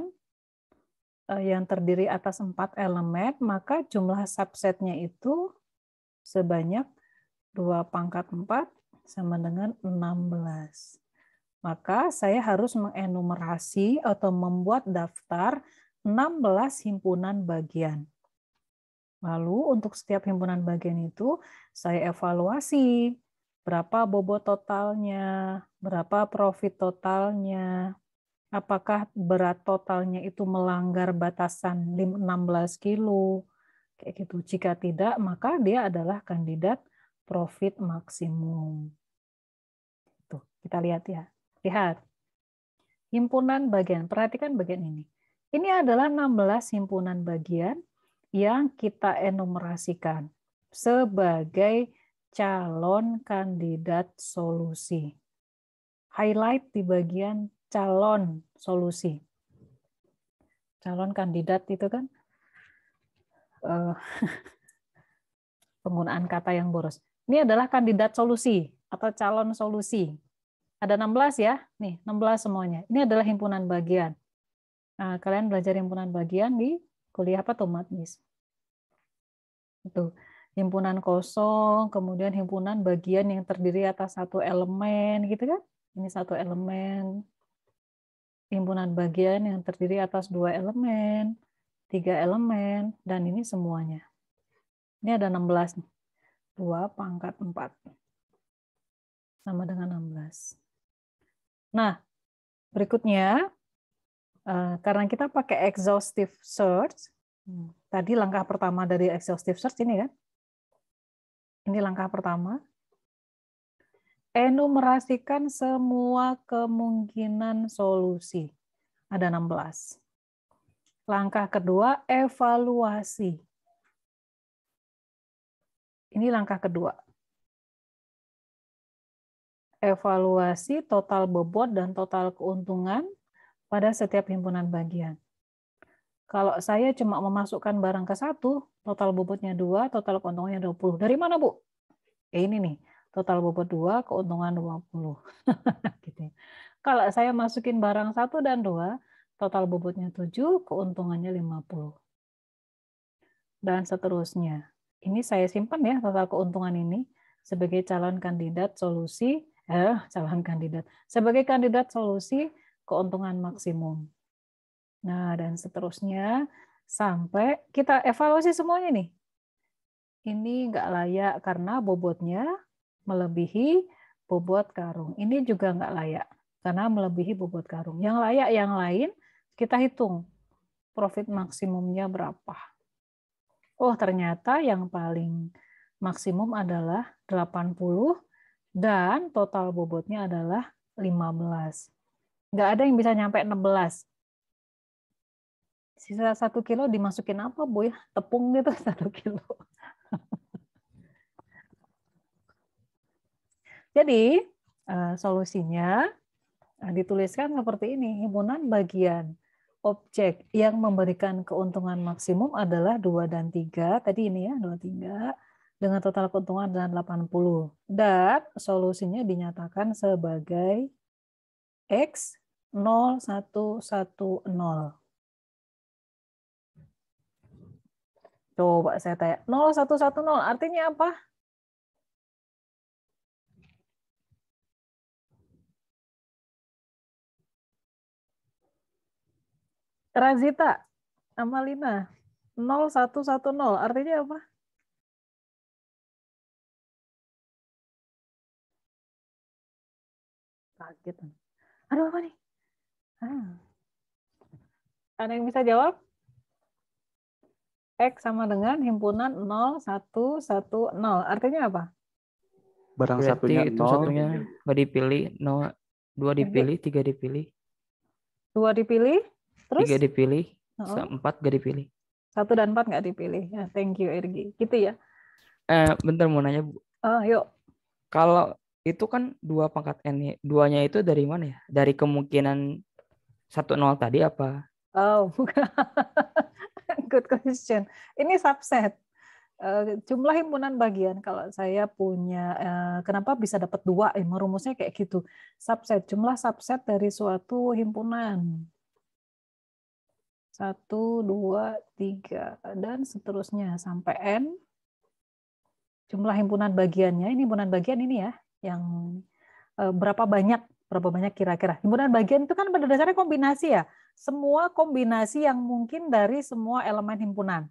yang terdiri atas 4 elemen, maka jumlah subsetnya itu sebanyak 2/4 sama dengan 16. Maka saya harus mengenumerasi atau membuat daftar 16 himpunan bagian. Lalu untuk setiap himpunan bagian itu saya evaluasi berapa bobot totalnya, berapa profit totalnya, apakah berat totalnya itu melanggar batasan 16 kilo, kayak gitu. Jika tidak, maka dia adalah kandidat profit maksimum. Tuh, kita lihat ya. Lihat. Himpunan bagian. Perhatikan bagian ini. Ini adalah 16 himpunan bagian yang kita enumerasikan sebagai calon kandidat solusi. Highlight di bagian calon solusi. Calon kandidat itu kan penggunaan kata yang boros. Ini adalah kandidat solusi atau calon solusi. Ada 16 ya, nih 16 semuanya. Ini adalah himpunan bagian. Nah, kalian belajar himpunan bagian di kuliah apa tuh, Matmis? Itu himpunan kosong, kemudian himpunan bagian yang terdiri atas satu elemen, gitu kan? Ini satu elemen. Himpunan bagian yang terdiri atas 2 elemen, 3 elemen, dan ini semuanya. Ini ada 16 nih. 2/4 sama dengan 16. Nah, berikutnya, karena kita pakai exhaustive search, tadi langkah pertama dari exhaustive search ini kan, ini langkah pertama, enumerasikan semua kemungkinan solusi. Ada 16. Langkah kedua, evaluasi. Ini langkah kedua. Evaluasi total bobot dan total keuntungan pada setiap himpunan bagian. Kalau saya cuma memasukkan barang ke 1, total bobotnya 2, total keuntungannya 20. Dari mana, Bu? Ini nih, total bobot 2, keuntungan 20. Gitu. Kalau saya masukin barang 1 dan 2, total bobotnya 7, keuntungannya 50. Dan seterusnya. Ini saya simpan ya total keuntungan ini sebagai calon kandidat solusi, sebagai kandidat solusi keuntungan maksimum. Nah, dan seterusnya sampai kita evaluasi semuanya nih. Ini nggak layak karena bobotnya melebihi bobot karung. Ini juga nggak layak karena melebihi bobot karung. Yang layak yang lain kita hitung profit maksimumnya berapa. Oh, ternyata yang paling maksimum adalah 80 dan total bobotnya adalah 15. Nggak ada yang bisa nyampe 16. Sisa 1 kilo dimasukin apa, Bu ya? Tepung gitu 1 kilo. Jadi, solusinya dituliskan seperti ini. Himpunan bagian objek yang memberikan keuntungan maksimum adalah 2 dan 3. Tadi ini ya, 2, 3. Dengan total keuntungan adalah 80. Dan solusinya dinyatakan sebagai X 0110. Coba saya tanya, 0110 artinya apa? Razita, Amalina, 0110 artinya apa? Kaget. Aduh, apa nih? Ada yang bisa jawab? X sama dengan himpunan 0110. Artinya apa? Barang Berarti satunya itu 0. satunya nggak dipilih, 2 dipilih, 3 dipilih, 2 dipilih, terus 3 dipilih, 4 4 nggak dipilih. dan 4 nggak dipilih. Ya, thank you, Irgi. Gitu ya. Bentar mau nanya, Bu. Yuk. Kalau itu kan 2 pangkat N, duanya itu dari mana ya? Dari kemungkinan 10 tadi apa? Oh, bukan. Good question. Ini subset. Jumlah himpunan bagian. Kalau saya punya, kenapa bisa dapat 2? Rumusnya kayak gitu. Subset, jumlah subset dari suatu himpunan. 1, 2, 3, dan seterusnya sampai N. Jumlah himpunan bagiannya, ini himpunan bagian ini ya, yang berapa banyak kira-kira. Himpunan bagian itu kan pada dasarnya kombinasi ya. Semua kombinasi yang mungkin dari semua elemen himpunan.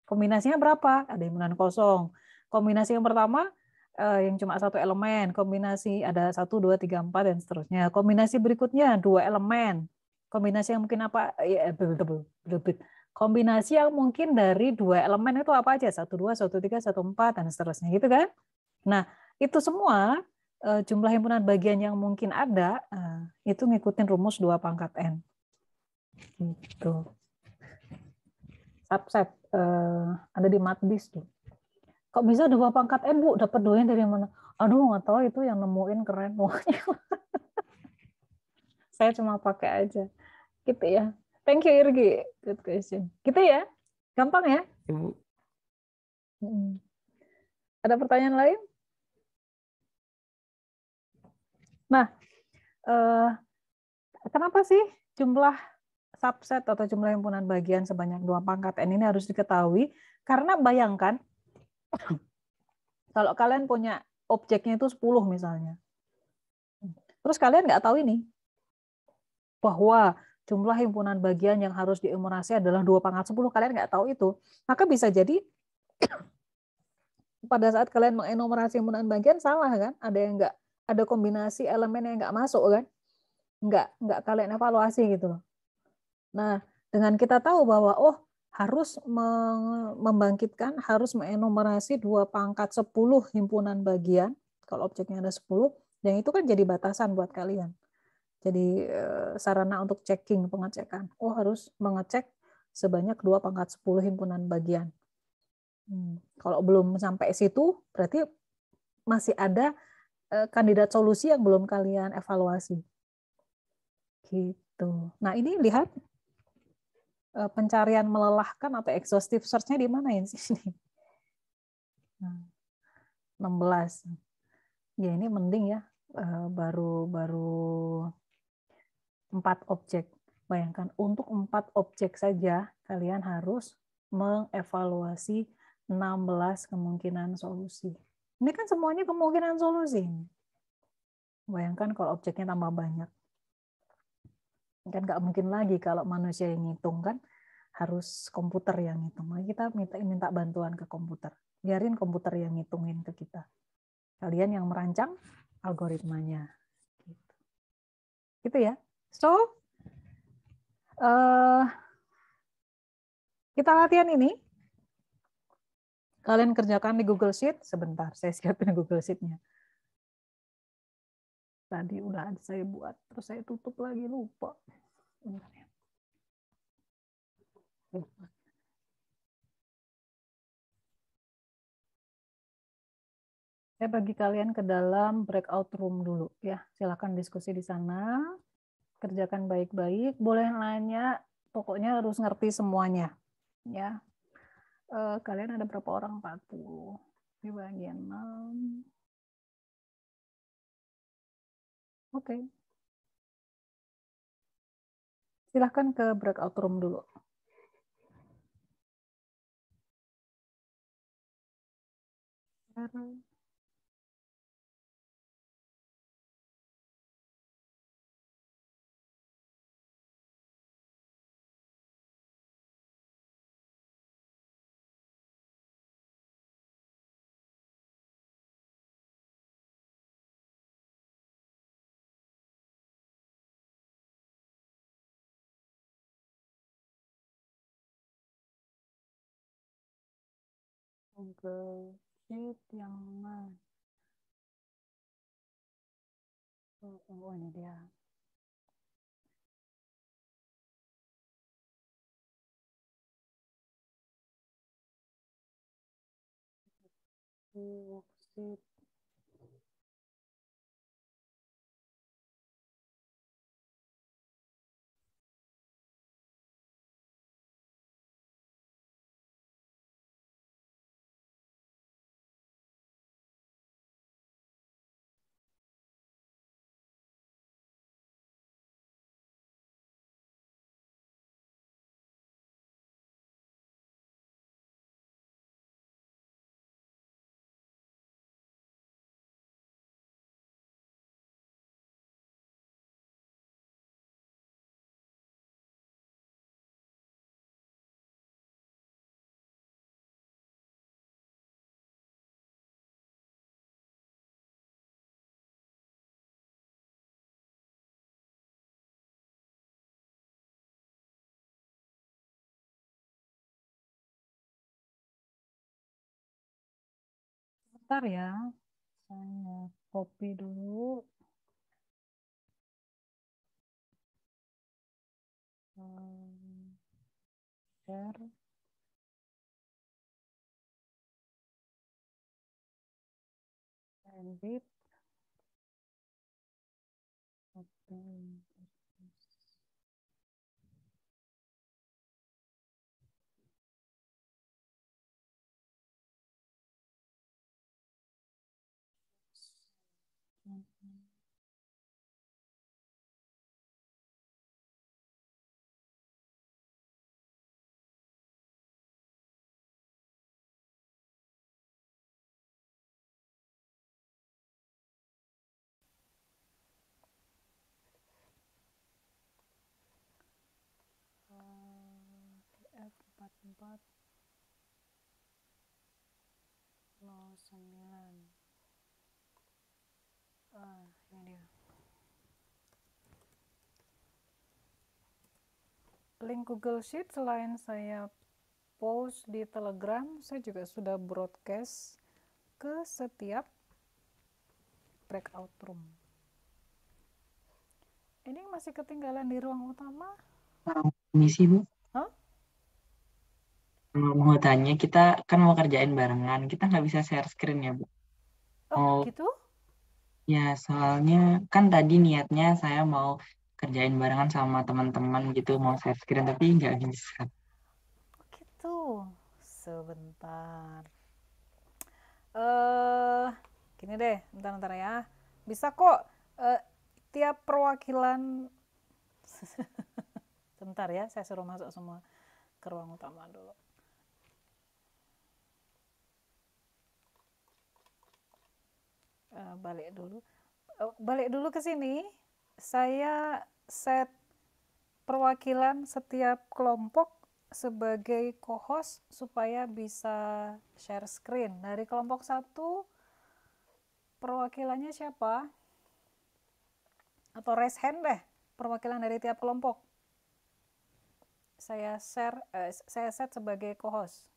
Kombinasinya berapa? Ada himpunan kosong. Kombinasi yang pertama yang cuma 1 elemen. Kombinasi ada 1, 2, 3, 4 dan seterusnya. Kombinasi berikutnya 2 elemen. Kombinasi yang mungkin apa? Ya, kombinasi yang mungkin dari 2 elemen itu apa aja? 1, 2, 1, 3, 1, 4 dan seterusnya gitu kan? Nah, itu semua jumlah himpunan bagian yang mungkin ada itu ngikutin rumus 2 pangkat N. Gitu. Subset ada di matbis tuh. Kok bisa 2 pangkat N, Bu? Dapat 2-nya dari mana? Aduh, nggak tahu, itu yang nemuin keren pokoknya. Saya cuma pakai aja. Gitu ya. Thank you, Irgi. Good question. Gitu ya. Gampang ya? Ibu. Ada pertanyaan lain? Nah, kenapa sih jumlah subset atau jumlah himpunan bagian sebanyak 2 pangkat N ini harus diketahui? Karena bayangkan, kalau kalian punya objeknya itu 10 misalnya. Terus kalian nggak tahu ini, bahwa jumlah himpunan bagian yang harus dienumerasi adalah 2 pangkat 10, kalian nggak tahu itu. Maka bisa jadi pada saat kalian mengenumerasi himpunan bagian salah kan? Ada yang nggak, ada kombinasi elemen yang nggak masuk kan? Nggak kalian evaluasi gitu loh. Nah, dengan kita tahu bahwa harus membangkitkan, harus mengenumerasi 2 pangkat 10 himpunan bagian, kalau objeknya ada 10, yang itu kan jadi batasan buat kalian. Jadi sarana untuk checking, pengecekan. Harus mengecek sebanyak 2 pangkat 10 himpunan bagian. Kalau belum sampai situ, berarti masih ada kandidat solusi yang belum kalian evaluasi. Gitu. Nah, ini lihat pencarian melelahkan atau exhaustive search-nya di mana ini? 16. Ya, ini mending ya. Baru 4 objek. Bayangkan, untuk 4 objek saja kalian harus mengevaluasi 16 kemungkinan solusi. Ini kan semuanya kemungkinan solusi. Bayangkan kalau objeknya tambah banyak. Kan nggak mungkin lagi kalau manusia yang ngitung kan, harus komputer yang ngitung. Maka kita minta bantuan ke komputer. Biarin komputer yang ngitungin ke kita. Kalian yang merancang algoritmanya. Gitu ya. So, kita latihan ini. Kalian kerjakan di Google Sheet. Sebentar, saya siapin Google Sheet-nya. Tadi udah saya buat, terus saya tutup lagi, lupa. Bentar ya. Saya bagi kalian ke dalam breakout room dulu ya. Silakan diskusi di sana. Kerjakan baik-baik. Boleh nanya, pokoknya harus ngerti semuanya. Ya. Kalian ada berapa orang? 40. Di bagian 6. Oke. Silahkan ke breakout room dulu. Google Sheet yang mana? Oh, ini dia. Worksheet. Bentar ya. Saya copy dulu. Share. Edit. Open. F4409. Ini dia. Link Google Sheet selain saya post di Telegram, saya juga sudah broadcast ke setiap breakout room. Ini masih ketinggalan di ruang utama? Ini sih Bu, Hah? mau tanya, kita kan mau kerjain barengan, kita nggak bisa share screen ya Bu? Oh, gitu? Ya soalnya kan tadi niatnya saya mau kerjain barengan sama teman-teman gitu, mau share screen tapi nggak bisa. Gitu. Sebentar. Gini deh, bentar ya. Bisa kok tiap perwakilan sebentar ya, saya suruh masuk semua ke ruang utama dulu. Balik dulu. Balik dulu ke sini. Saya set perwakilan setiap kelompok sebagai co-host supaya bisa share screen. Dari kelompok 1 perwakilannya siapa? Atau raise hand deh, perwakilan dari tiap kelompok. Saya set sebagai co-host.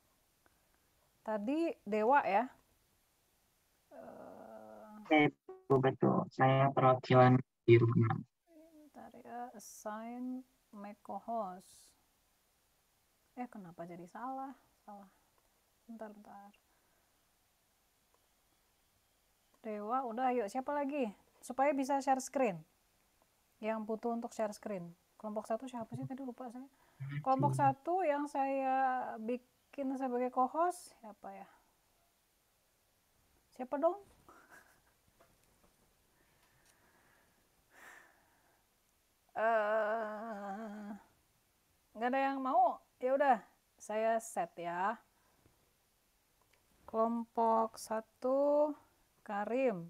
Tadi Dewa ya. Betul. Saya perwakilan di rumah. Bentar ya, assign make co-host. Kenapa jadi salah? Bentar. Dewa, udah, yuk siapa lagi? Supaya bisa share screen. Yang butuh untuk share screen. Kelompok 1 siapa sih? Tadi lupa saya. Kelompok 1 yang saya bikin sebagai co-host, siapa ya? Siapa dong? Nggak ada yang mau? Ya udah, saya set ya. Kelompok 1 Karim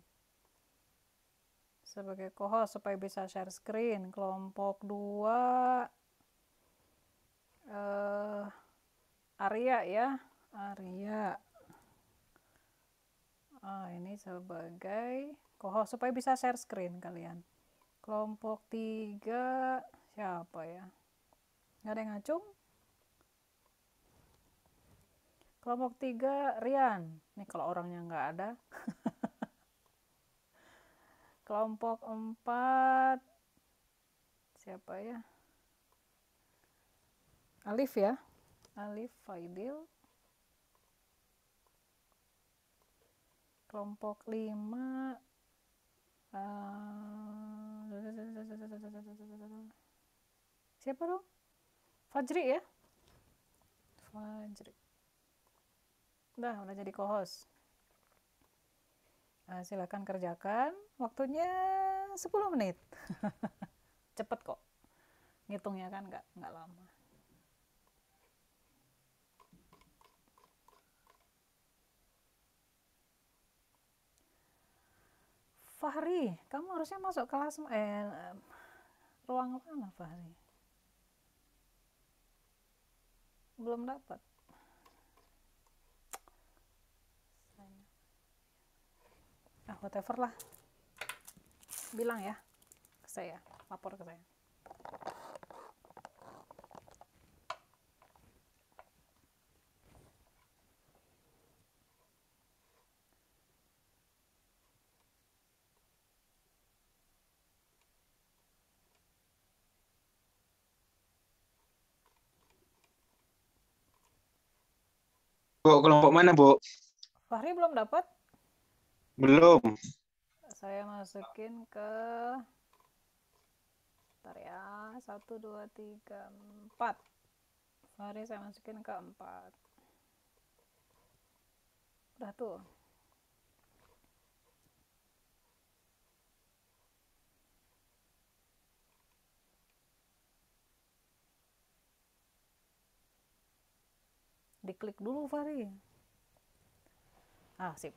sebagai co-host supaya bisa share screen. Kelompok 2 Arya ya. Arya. Ini sebagai co-host supaya bisa share screen kalian. Kelompok 3 siapa ya? Nggak ada yang ngacung? Kelompok 3 Rian. Ini kalau orangnya nggak ada. Kelompok 4 siapa ya? Alif ya. Alif Faidil. Kelompok 5 siapa dong? Fajri ya. Fajri. Udah jadi co-host. Silakan kerjakan. Waktunya 10 menit. Cepet kok. Ngitungnya kan nggak lama. Fahri, kamu harusnya masuk kelas ruang mana Fahri? Belum dapat. Whatever lah. Bilang ya ke saya, lapor ke saya. Bu, kelompok mana, Bu? Fahri belum dapat? Belum. Saya masukin ke bentar ya, 1, 2, 3, 4. Fahri saya masukin ke 4. Udah tuh. Diklik dulu Fahri. Sip.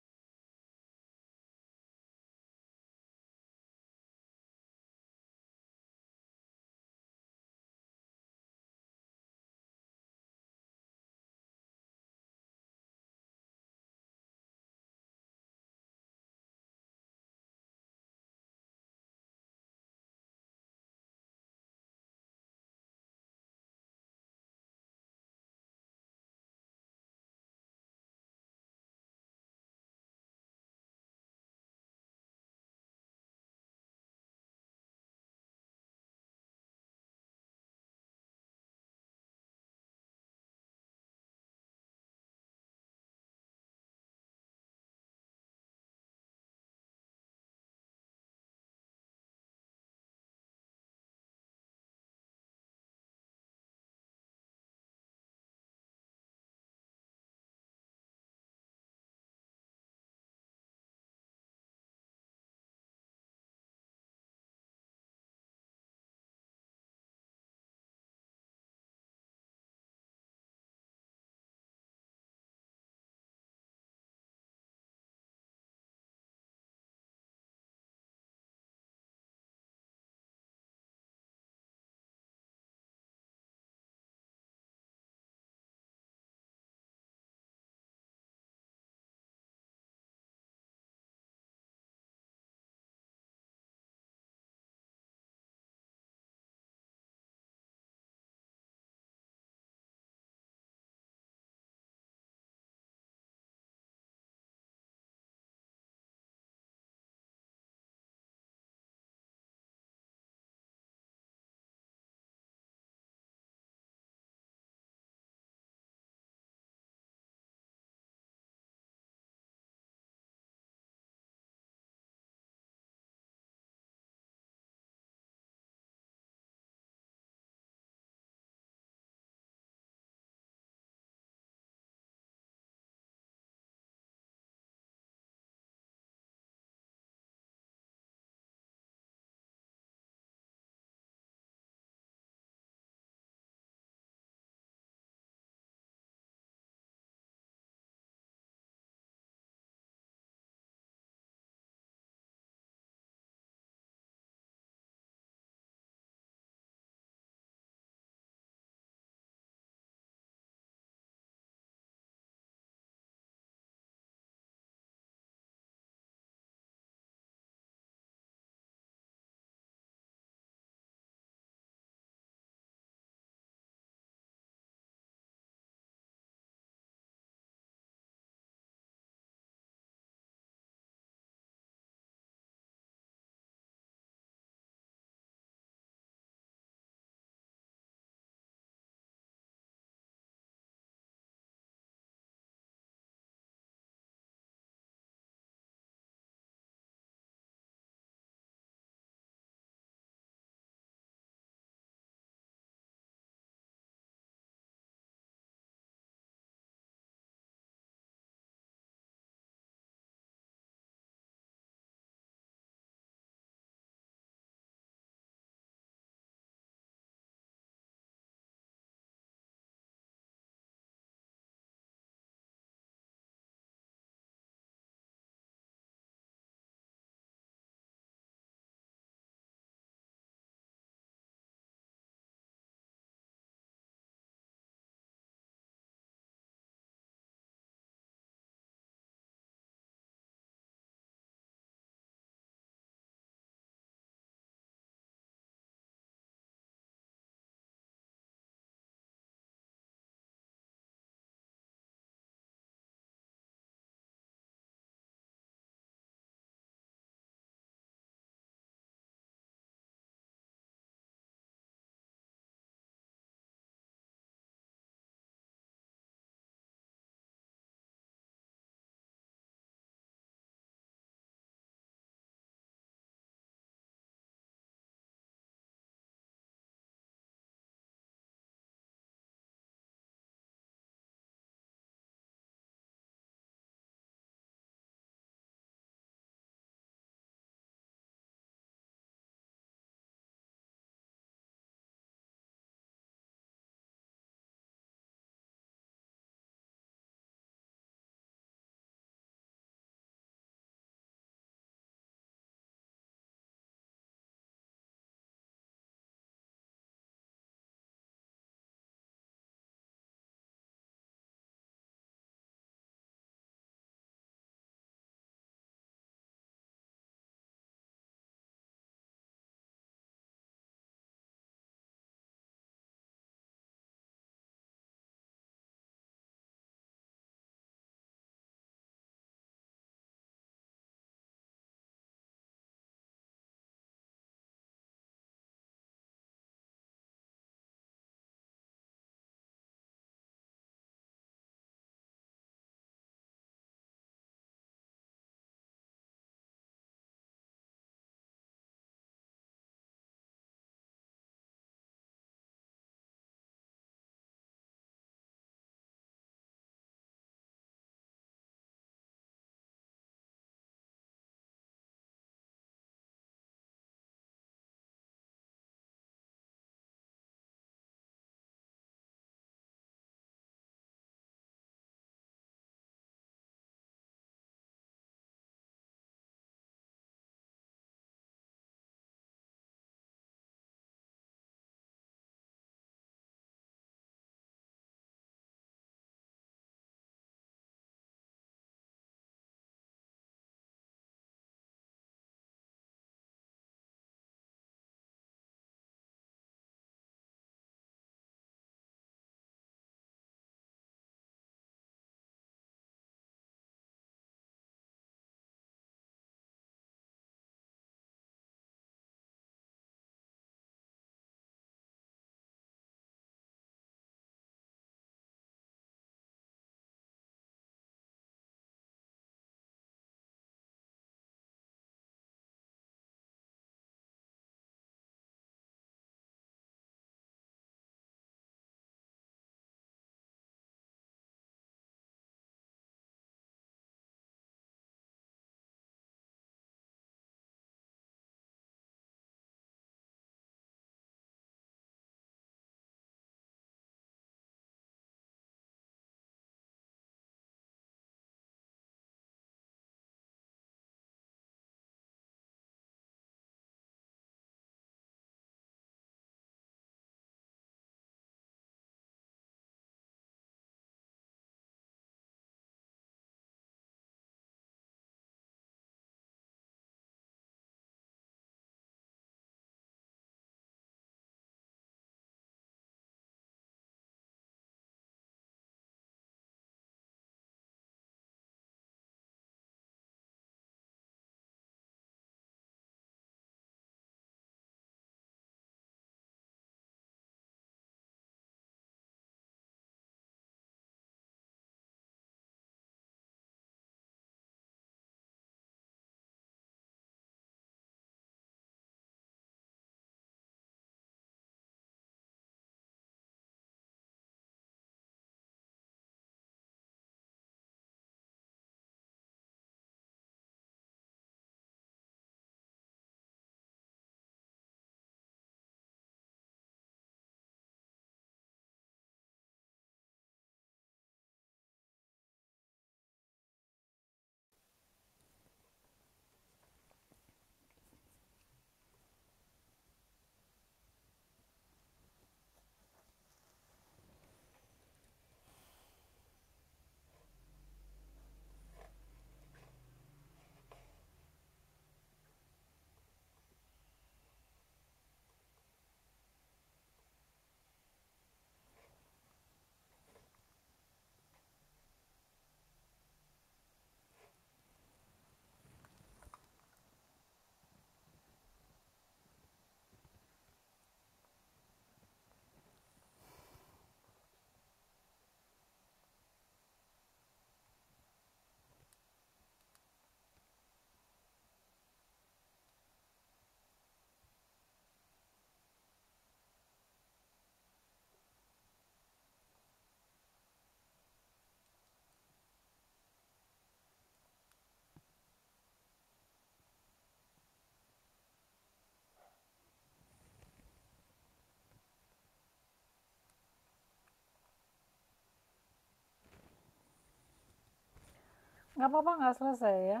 Nggak apa-apa, nggak selesai ya.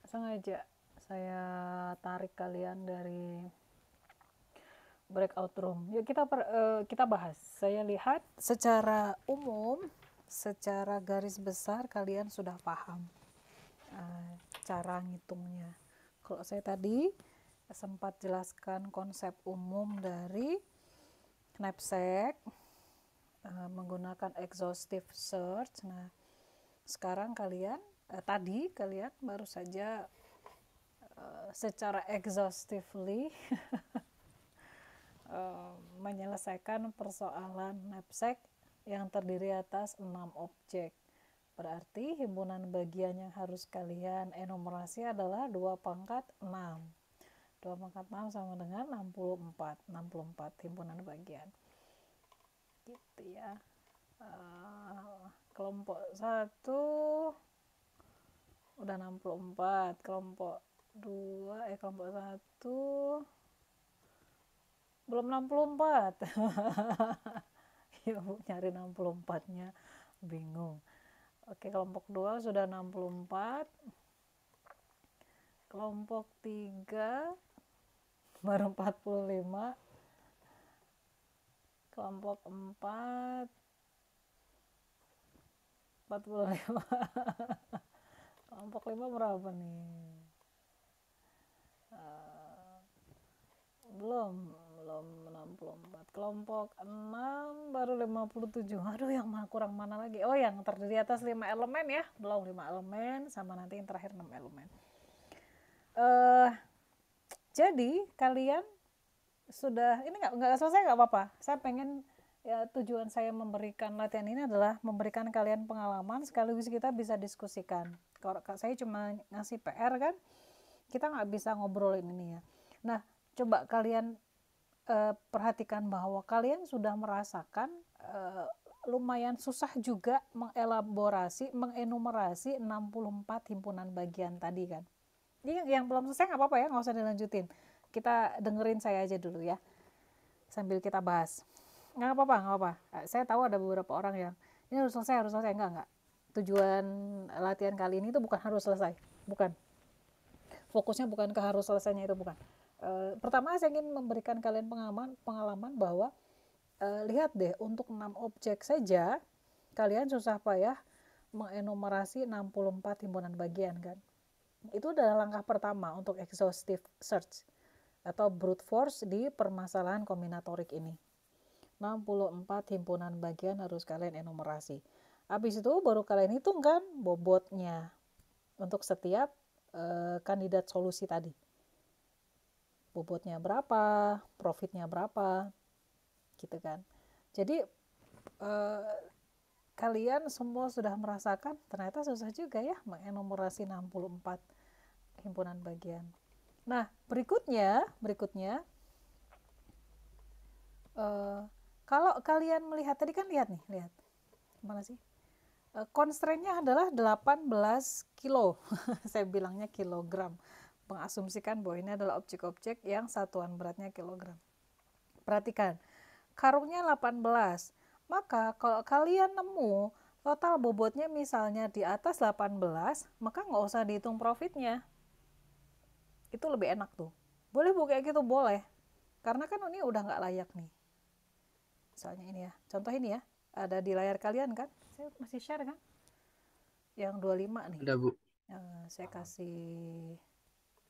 Sengaja saya tarik kalian dari breakout room. Yuk kita bahas. Saya lihat secara umum, secara garis besar kalian sudah paham cara ngitungnya. Kalau saya tadi sempat jelaskan konsep umum dari knapsack menggunakan exhaustive search. Nah, sekarang tadi kalian baru saja secara exhaustively menyelesaikan persoalan knapsack yang terdiri atas 6 objek. Berarti himpunan bagian yang harus kalian enumerasi adalah 2 pangkat 6. 2 pangkat 6 sama dengan 64 himpunan bagian. Gitu ya. Kelompok 1 udah 64, kelompok 1 belum 64. Ya Bu, nyari 64-nya bingung. Oke, kelompok 2 sudah 64. Kelompok 3 baru 45. Kelompok 4 45. Kelompok 5 berapa nih? Belum 64. Kelompok 6 baru 57. Aduh, yang kurang mana lagi? Oh, yang terdiri atas 5 elemen ya. Belum 5 elemen sama nanti yang terakhir 6 elemen. Jadi kalian sudah ini nggak selesai, nggak apa-apa. Saya pengen ya, tujuan saya memberikan latihan ini adalah memberikan kalian pengalaman sekaligus kita bisa diskusikan. Kalau saya cuma ngasih PR kan, kita nggak bisa ngobrolin ini ya. Nah, coba kalian perhatikan bahwa kalian sudah merasakan lumayan susah juga mengenumerasi 64 himpunan bagian tadi kan. Ini yang belum selesai nggak apa-apa ya, nggak usah dilanjutin. Kita dengerin saya aja dulu ya, sambil kita bahas. Nggak apa-apa. Saya tahu ada beberapa orang yang ini harus selesai. Enggak. Tujuan latihan kali ini itu bukan harus selesai, bukan. Fokusnya bukan ke harus selesainya, itu bukan. Pertama saya ingin memberikan kalian pengalaman bahwa lihat deh, untuk 6 objek saja kalian susah payah mengenumerasi 64 himpunan bagian kan. Itu adalah langkah pertama untuk exhaustive search atau brute force di permasalahan kombinatorik ini. 64 himpunan bagian harus kalian enumerasi. Habis itu baru kalian hitung kan bobotnya untuk setiap kandidat solusi tadi. Bobotnya berapa, profitnya berapa, gitu kan. Jadi kalian semua sudah merasakan ternyata susah juga ya mengenumerasi 64 himpunan bagian. Nah, berikutnya kalau kalian melihat tadi kan, lihat mana sih? Constraint-nya adalah 18 kilo. Saya bilangnya kilogram. Mengasumsikan bahwa ini adalah objek-objek yang satuan beratnya kilogram. Perhatikan, karungnya 18. Maka kalau kalian nemu total bobotnya misalnya di atas 18, maka nggak usah dihitung profitnya. Itu lebih enak tuh. Boleh Bu kayak gitu? Boleh. Karena kan ini udah nggak layak nih. Misalnya ini ya, contoh ini ya, ada di layar kalian kan? Saya masih share kan? Yang 25 nih. Ada Bu. Saya kasih,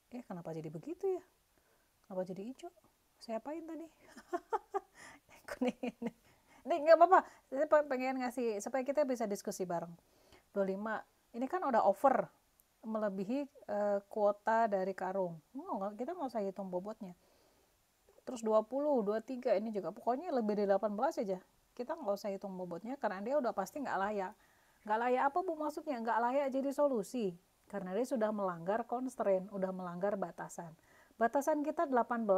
kenapa jadi begitu ya? Kenapa jadi hijau? Saya apain tadi? Kuning ini. Ini nggak apa-apa. Saya pengen ngasih supaya kita bisa diskusi bareng. 25. Ini kan udah over, melebihi kuota dari karung. Kita nggak usah hitung bobotnya. Terus 20, 23 ini juga pokoknya lebih dari 18 aja. Kita nggak usah hitung bobotnya karena dia udah pasti nggak layak. Nggak layak apa Bu maksudnya? Nggak layak jadi solusi. Karena dia sudah melanggar constraint, udah melanggar batasan. Batasan kita 18.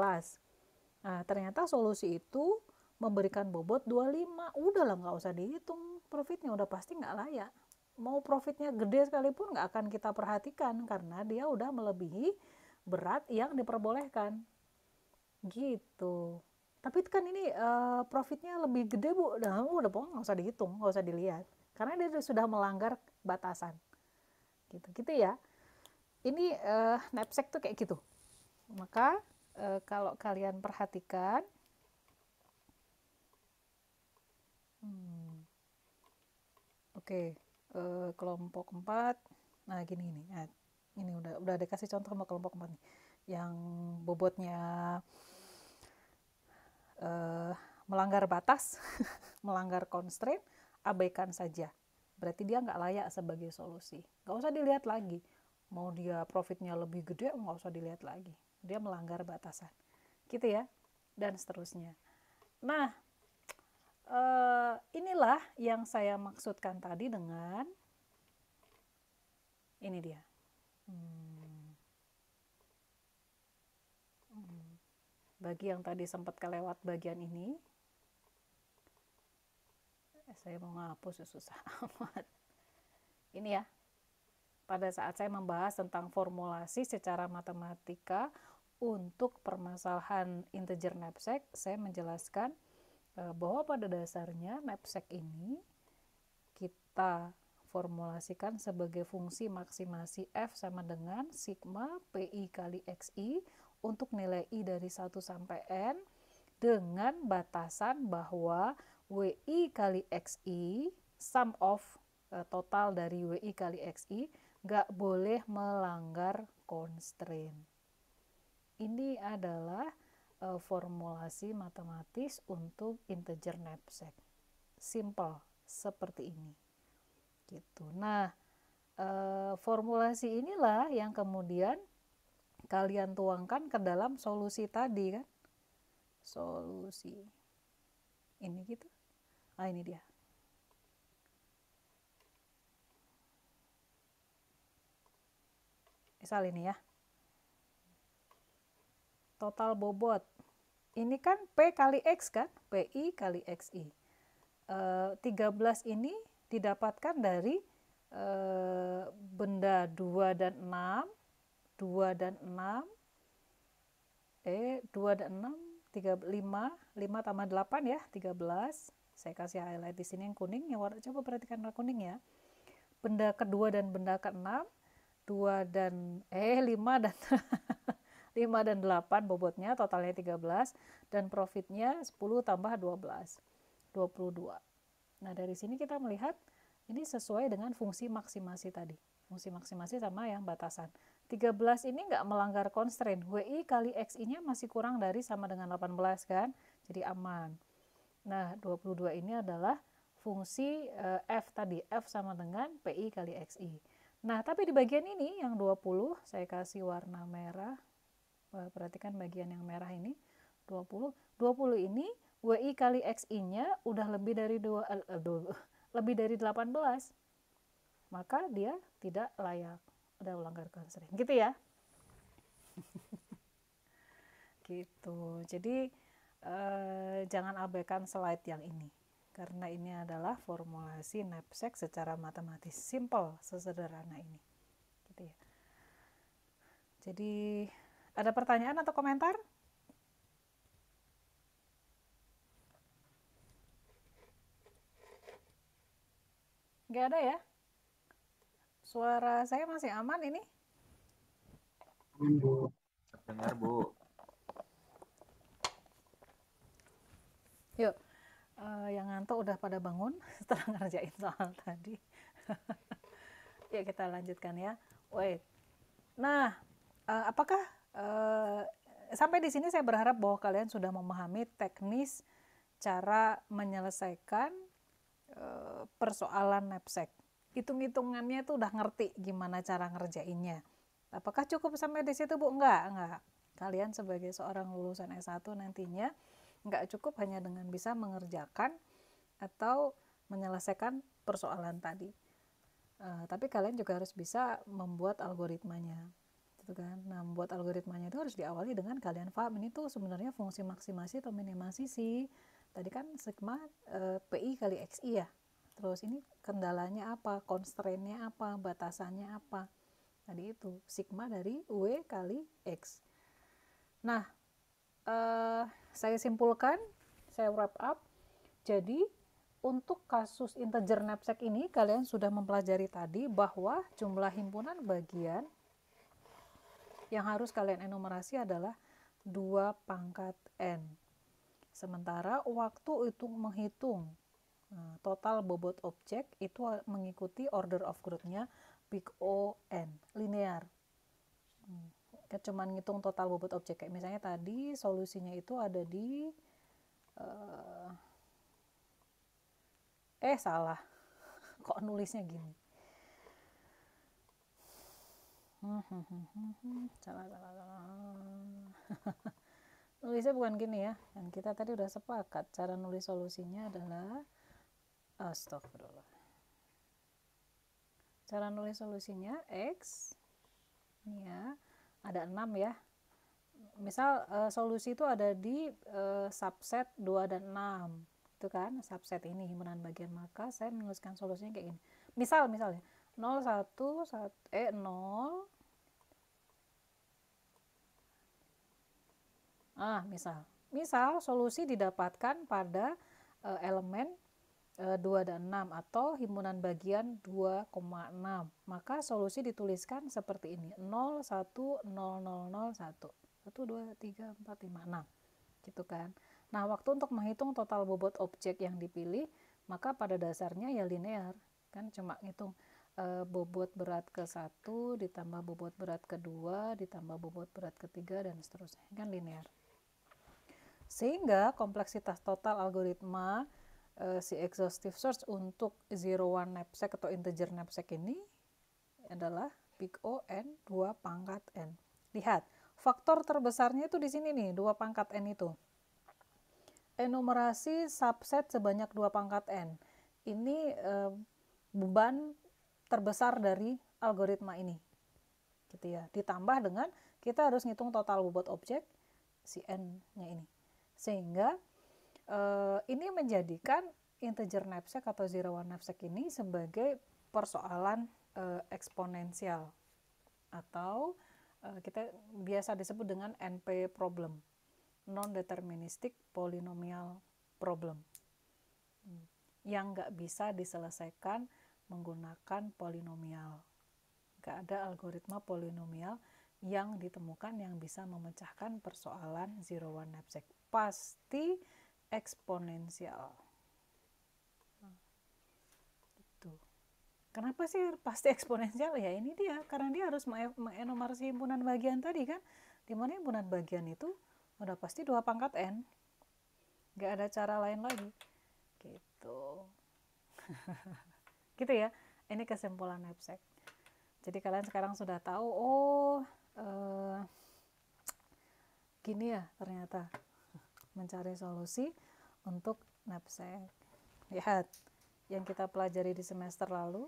Nah, ternyata solusi itu memberikan bobot 25. Udahlah, nggak usah dihitung profitnya, udah pasti nggak layak. Mau profitnya gede sekalipun nggak akan kita perhatikan karena dia udah melebihi berat yang diperbolehkan. Gitu. Tapi kan ini profitnya lebih gede Bu. Udah pokoknya nggak usah dihitung, nggak usah dilihat. Karena dia sudah melanggar batasan. gitu ya. Ini knapsack tuh kayak gitu. Maka kalau kalian perhatikan, oke, kelompok 4, nah gini nih, nah, ini udah dikasih contoh sama kelompok 4 nih, yang bobotnya melanggar batas, melanggar constraint, abaikan saja. Berarti dia nggak layak sebagai solusi. Nggak usah dilihat lagi. Mau dia profitnya lebih gede, nggak usah dilihat lagi. Dia melanggar batasan. Gitu ya. Dan seterusnya. Nah, inilah yang saya maksudkan tadi dengan ini dia. Bagi yang tadi sempat kelewat bagian ini, saya mau ngapus susah amat. Ini ya, pada saat saya membahas tentang formulasi secara matematika untuk permasalahan integer knapsack, saya menjelaskan bahwa pada dasarnya knapsack ini kita formulasikan sebagai fungsi maksimasi f sama dengan sigma pi kali xi untuk nilai i dari 1 sampai n dengan batasan bahwa wi kali xi, sum of total dari wi kali xi, nggak boleh melanggar constraint. Ini adalah formulasi matematis untuk integer knapsack. Simple seperti ini. Gitu. Nah, formulasi inilah yang kemudian kalian tuangkan ke dalam solusi tadi kan. Solusi. Ini gitu. Ah, ini dia. Misal ini ya. Total bobot. Ini kan P kali X kan? PI kali XI. 13 ini didapatkan dari benda 2 dan 6. 2 dan 6. 2 dan 6. 5 tambah 8 ya, 13. Saya kasih highlight di sini yang kuning, yang warna, coba perhatikan warna kuning ya. Benda kedua dan benda ke-6, 5 dan 5 dan 8 bobotnya, totalnya 13, dan profitnya 10 tambah 12, 22. Nah, dari sini kita melihat ini sesuai dengan fungsi maksimasi tadi. Fungsi maksimasi sama yang batasan. 13 ini nggak melanggar constraint. WI kali XI-nya masih kurang dari sama dengan 18 kan? Jadi aman. Nah, 22 ini adalah fungsi F tadi. F sama dengan PI kali XI. Nah, tapi di bagian ini yang 20, saya kasih warna merah. Perhatikan bagian yang merah ini. 20 ini WI kali XI-nya udah lebih dari 18. Maka dia tidak layak, udah melanggar constraint. Gitu ya. Gitu. Jadi jangan abaikan slide yang ini. Karena ini adalah formulasi knapsack secara matematis. Simple, sesederhana ini. Gitu ya. Jadi ada pertanyaan atau komentar? Nggak ada ya? Suara saya masih aman ini? Bu. Dengar, Bu. Yuk, yang ngantuk udah pada bangun setelah ngerjain soal tadi. Yuk kita lanjutkan ya. Wait. Nah, apakah sampai di sini saya berharap bahwa kalian sudah memahami teknis cara menyelesaikan persoalan knapsack. Hitung-hitungannya tuh udah ngerti gimana cara ngerjainnya. Apakah cukup sampai di situ, Bu? Enggak. Kalian sebagai seorang lulusan S1 nantinya enggak cukup hanya dengan bisa mengerjakan atau menyelesaikan persoalan tadi. Tapi kalian juga harus bisa membuat algoritmanya. Gitu kan? Nah, membuat algoritmanya itu harus diawali dengan kalian paham ini tuh sebenarnya fungsi maksimasi atau minimasi sih. Tadi kan sigma PI kali XI ya. Terus ini kendalanya apa, constraint-nya apa, batasannya apa. Tadi itu sigma dari W kali X. Nah, saya simpulkan, saya wrap up. Jadi untuk kasus integer knapsack ini kalian sudah mempelajari tadi bahwa jumlah himpunan bagian yang harus kalian enumerasi adalah 2 pangkat n. Sementara waktu itu menghitung total bobot objek itu mengikuti order of growth-nya big O n, linear. Cuman ngitung total bobot objek, kayak misalnya tadi solusinya itu ada di salah kok nulisnya gini, salah nulisnya bukan gini ya, dan kita tadi udah sepakat cara nulis solusinya adalah astagfirullah, cara nulis solusinya X ini ya, ada 6 ya, misal solusi itu ada di subset 2 dan 6 itu kan, subset ini himpunan bagian, maka saya menuliskan solusinya kayak gini, misalnya 0 misal solusi didapatkan pada elemen 2 dan 6 atau himpunan bagian 2,6, maka solusi dituliskan seperti ini, 0, 1, 0, 0, 0, 1 1, 2, 3, 4, 5, 6 gitu kan. Nah, waktu untuk menghitung total bobot objek yang dipilih, maka pada dasarnya ya linear kan, cuma ngitung bobot berat ke-1 ditambah bobot berat ke-2 ditambah bobot berat ke-3 dan seterusnya, kan linear. Sehingga kompleksitas total algoritma si exhaustive search untuk 01 knapsack atau integer knapsack ini adalah big O n 2 pangkat n. Lihat, faktor terbesarnya itu di sini nih, 2 pangkat n itu. Enumerasi subset sebanyak 2 pangkat n. Ini beban terbesar dari algoritma ini. Gitu ya. Ditambah dengan kita harus ngitung total bobot objek si n-nya ini. Sehingga ini menjadikan integer knapsack atau 01 knapsack ini sebagai persoalan eksponensial atau kita biasa disebut dengan NP problem, non-deterministic polynomial problem, yang nggak bisa diselesaikan menggunakan polinomial. Nggak ada algoritma polinomial yang ditemukan yang bisa memecahkan persoalan 01 knapsack. Pasti eksponensial. Gitu. Kenapa sih pasti eksponensial? Ya ini dia, karena dia harus mengenumerasi himpunan bagian tadi kan, dimana himpunan bagian itu udah pasti 2 pangkat n, nggak ada cara lain lagi gitu. Gitu ya, ini kesimpulan knapsack. Jadi kalian sekarang sudah tahu, gini ya ternyata mencari solusi untuk knapsack. Lihat yang kita pelajari di semester lalu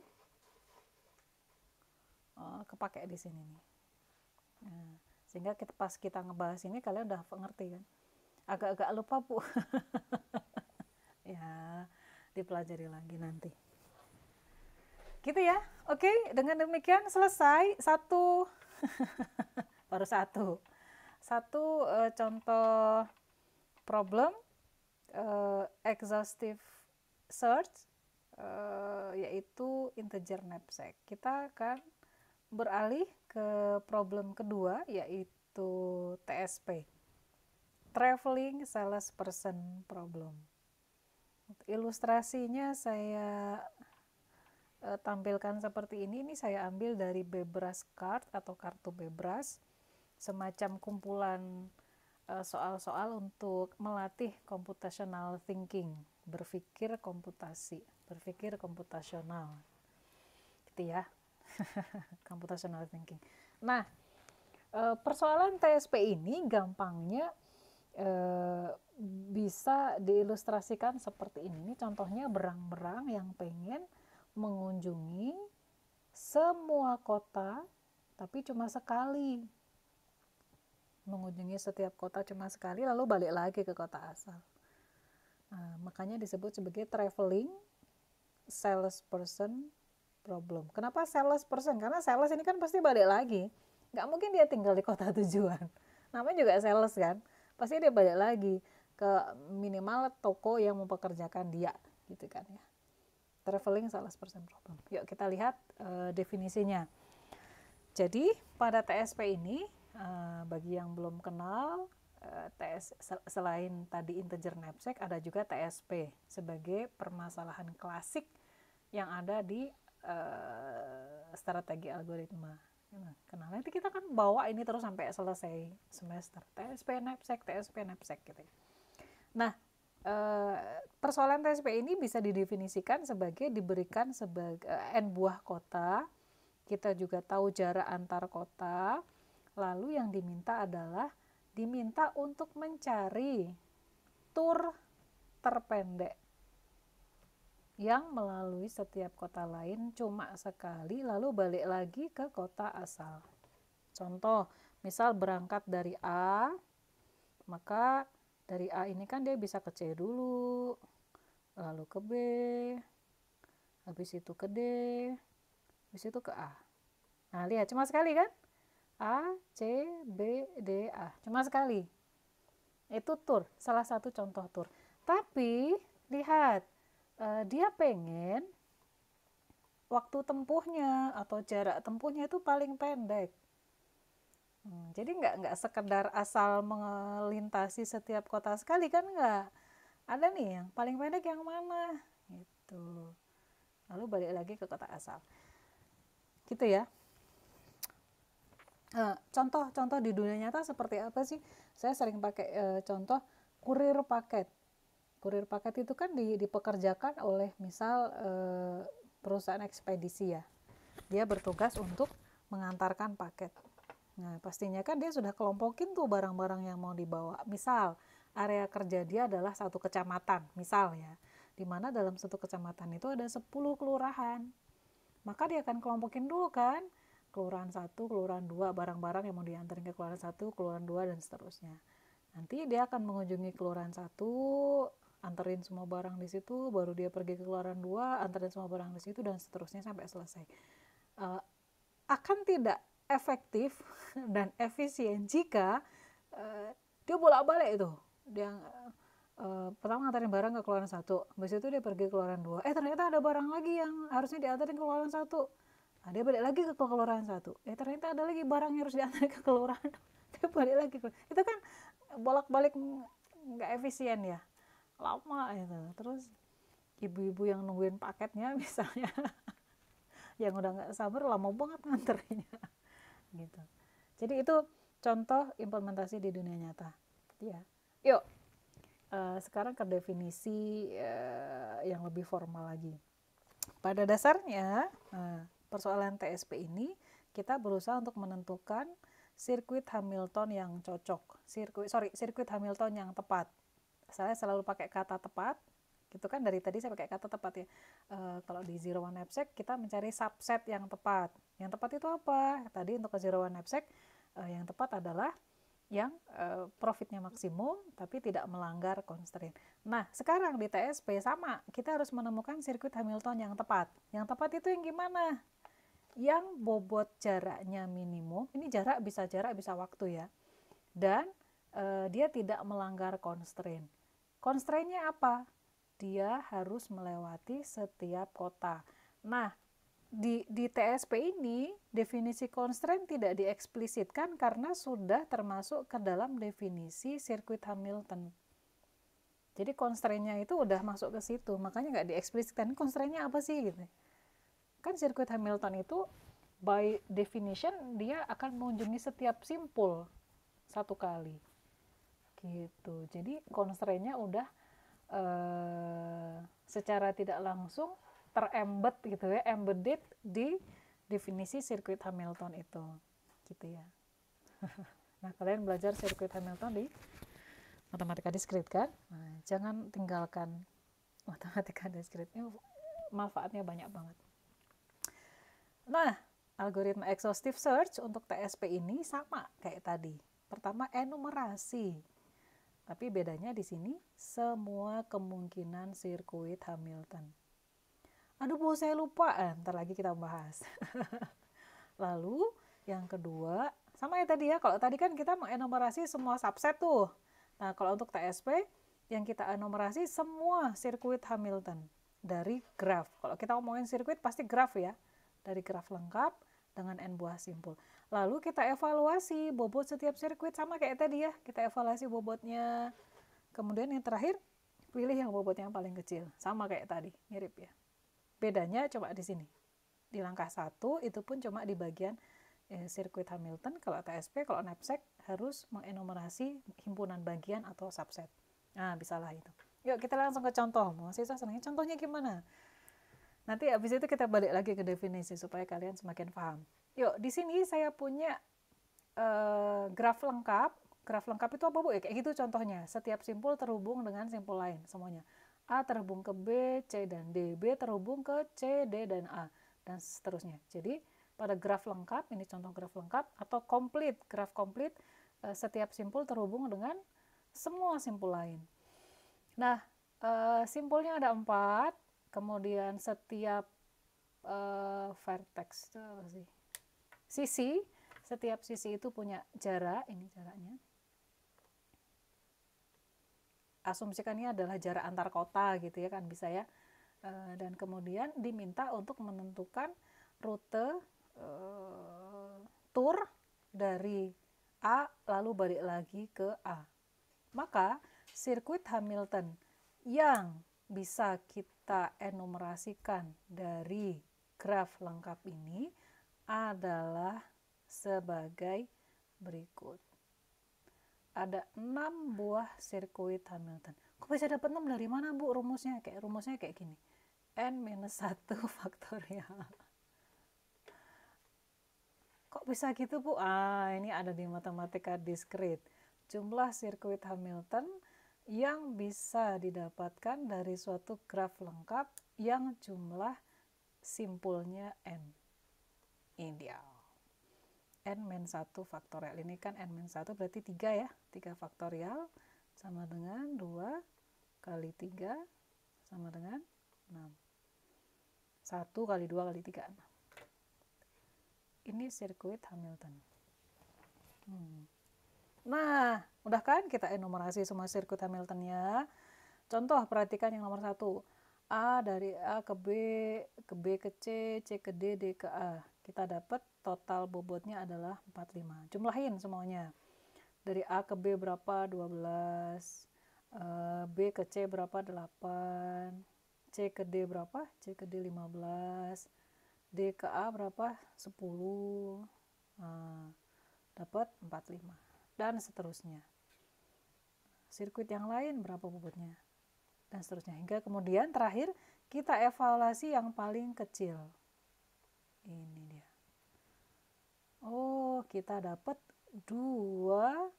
kepake di sini nih. Nah, sehingga pas kita ngebahas ini kalian udah ngerti kan, agak-agak lupa Bu. Ya dipelajari lagi nanti gitu ya. Oke, dengan demikian selesai baru satu contoh problem exhaustive search, yaitu integer knapsack. Kita akan beralih ke problem kedua, yaitu TSP, traveling salesperson problem. Ilustrasinya saya tampilkan seperti ini. Ini saya ambil dari Bebras card atau kartu Bebras, semacam kumpulan soal-soal untuk melatih computational thinking, berpikir komputasional gitu ya. Computational thinking. Nah, persoalan TSP ini gampangnya bisa diilustrasikan seperti ini. Ini contohnya berang-berang yang pengen mengunjungi semua kota tapi cuma sekali, mengunjungi setiap kota cuma sekali lalu balik lagi ke kota asal. Nah, makanya disebut sebagai traveling salesperson problem. Kenapa salesperson? Karena sales ini kan pasti balik lagi, nggak mungkin dia tinggal di kota tujuan, namanya juga sales kan, pasti dia balik lagi ke minimal toko yang mempekerjakan dia gitu kan ya. Traveling is a last person problem. Yuk kita lihat definisinya. Jadi pada TSP ini, bagi yang belum kenal, selain tadi integer knapsack, ada juga TSP sebagai permasalahan klasik yang ada di strategi algoritma. Kenal, nanti kita kan bawa ini terus sampai selesai semester. TSP knapsack gitu. Nah, persoalan TSP ini bisa didefinisikan sebagai diberikan sebagai n buah kota. Kita juga tahu jarak antar kota. Lalu yang diminta untuk mencari tur terpendek yang melalui setiap kota lain cuma sekali, lalu balik lagi ke kota asal. Contoh, misal berangkat dari A, maka dari A ini kan dia bisa ke C dulu, lalu ke B, habis itu ke D, habis itu ke A. Nah, lihat cuma sekali kan? A, C, B, D, A. Cuma sekali. Itu tur, salah satu contoh tur. Tapi, lihat, dia pengen waktu tempuhnya atau jarak tempuhnya itu paling pendek. Jadi nggak sekedar asal melintasi setiap kota sekali kan, nggak. Ada nih yang paling pendek yang mana gitu. Lalu balik lagi ke kota asal gitu ya. Contoh di dunia nyata seperti apa sih? Saya sering pakai contoh kurir paket. Kurir paket itu kan dipekerjakan oleh misal perusahaan ekspedisi ya. Dia bertugas untuk mengantarkan paket. Nah, pastinya kan dia sudah kelompokin tuh barang-barang yang mau dibawa. Misal, area kerja dia adalah satu kecamatan, misal ya. Di mana dalam satu kecamatan itu ada 10 kelurahan. Maka dia akan kelompokin dulu kan. Kelurahan 1, kelurahan 2, barang-barang yang mau diantarin ke kelurahan 1, kelurahan 2, dan seterusnya. Nanti dia akan mengunjungi kelurahan 1, anterin semua barang di situ, baru dia pergi ke kelurahan 2, anterin semua barang di situ, dan seterusnya sampai selesai. Akan tidak efektif dan efisien jika dia bolak-balik itu. Dia pertama nganterin barang ke kelurahan 1, habis itu dia pergi ke kelurahan 2. Ternyata ada barang lagi yang harusnya dianterin ke kelurahan 1. Nah, dia balik lagi ke kelurahan 1. Ternyata ada lagi barang yang harus dianterin ke kelurahan. Dia balik lagi ke. Itu kan bolak-balik nggak efisien ya. Lama itu. Terus ibu-ibu yang nungguin paketnya misalnya yang udah nggak sabar, lama banget nganterinnya. Gitu. Jadi itu contoh implementasi di dunia nyata. Ya. Yuk, sekarang ke definisi yang lebih formal lagi. Pada dasarnya, persoalan TSP ini kita berusaha untuk menentukan sirkuit Hamilton yang cocok. Sirkuit Hamilton yang tepat. Saya selalu pakai kata tepat. Gitu kan, dari tadi saya pakai kata tepat ya. Kalau di Zero One Knapsack kita mencari subset yang tepat. Yang tepat itu apa? Tadi untuk ke Zero One Knapsack yang tepat adalah yang profitnya maksimum tapi tidak melanggar constraint. Nah, sekarang di TSP sama, kita harus menemukan sirkuit Hamilton yang tepat. Yang tepat itu yang gimana? Yang bobot jaraknya minimum. Ini jarak bisa waktu ya. Dan dia tidak melanggar constraint. Constraint-nya apa? Dia harus melewati setiap kota. Nah, di TSP ini definisi constraint tidak dieksplisitkan karena sudah termasuk ke dalam definisi sirkuit Hamilton. Jadi constraint-nya itu udah masuk ke situ, makanya nggak dieksplisitkan constraint-nya apa sih gitu. Kan sirkuit Hamilton itu by definition dia akan mengunjungi setiap simpul satu kali. Gitu. Jadi constraint-nya udah secara tidak langsung terembed gitu ya, embedded di definisi sirkuit Hamilton itu, gitu ya. Nah, kalian belajar sirkuit Hamilton di matematika diskrit kan? Nah, jangan tinggalkan matematika diskrit, ini manfaatnya banyak banget. Nah, algoritma exhaustive search untuk TSP ini sama kayak tadi. Pertama, enumerasi. Tapi bedanya di sini semua kemungkinan sirkuit Hamilton. Aduh, Bu, saya lupa. Ntar lagi kita bahas. Lalu yang kedua, sama ya tadi ya. Kalau tadi kan kita mengenumerasi semua subset tuh. Nah, kalau untuk TSP yang kita enumerasi semua sirkuit Hamilton dari graf. Kalau kita ngomongin sirkuit pasti graf ya, dari graf lengkap dengan n buah simpul. Lalu kita evaluasi bobot setiap sirkuit sama kayak tadi ya, kita evaluasi bobotnya. Kemudian yang terakhir pilih yang bobotnya yang paling kecil, sama kayak tadi, mirip ya. Bedanya coba di sini. Di langkah 1 itu pun cuma di bagian sirkuit Hamilton. Kalau TSP, kalau knapsack harus mengenumerasi himpunan bagian atau subset. Nah, bisalah itu. Yuk kita langsung ke contoh. Mahasiswa senangnya contohnya gimana? Nanti habis itu kita balik lagi ke definisi supaya kalian semakin paham. Yuk, di sini saya punya graf lengkap. Graf lengkap itu apa, Bu? Ya, kayak gitu contohnya. Setiap simpul terhubung dengan simpul lain semuanya. A terhubung ke B, C dan D. B terhubung ke C, D dan A. Dan seterusnya. Jadi pada graf lengkap, ini contoh graf lengkap, atau komplit, graf komplit, setiap simpul terhubung dengan semua simpul lain. Nah, simpulnya ada 4, kemudian setiap vertex itu apa sih? Sisi, setiap sisi itu punya jarak, ini jaraknya. Asumsikannya adalah jarak antar kota gitu ya kan, bisa ya. Dan kemudian diminta untuk menentukan rute tour dari A lalu balik lagi ke A. Maka sirkuit Hamilton yang bisa kita enumerasikan dari graf lengkap ini adalah sebagai berikut. Ada 6 buah sirkuit Hamilton. Kok bisa dapat 6 dari mana, Bu? Rumusnya kayak gini. N-1 faktorial. Kok bisa gitu, Bu? Ini ada di matematika diskrit. Jumlah sirkuit Hamilton yang bisa didapatkan dari suatu graf lengkap yang jumlah simpulnya N. Ideal. N-1 faktorial. Ini kan N-1 berarti 3 ya. 3 faktorial sama dengan 2 kali 3 sama dengan 6. 1 kali 2 kali 3, 6. Ini sirkuit Hamilton. Nah, udah kan kita enumerasi semua sirkuit Hamiltonnya. Contoh, perhatikan yang nomor 1. A dari A ke B ke C, C ke D, D ke A. Kita dapat total bobotnya adalah 45. Jumlahin semuanya. Dari A ke B berapa? 12. B ke C berapa? 8. C ke D berapa? C ke D 15. D ke A berapa? 10. Dapat 45. Dan seterusnya. Sirkuit yang lain berapa bobotnya? Dan seterusnya. Hingga kemudian terakhir kita evaluasi yang paling kecil. Ini dia. Oh, kita dapat 2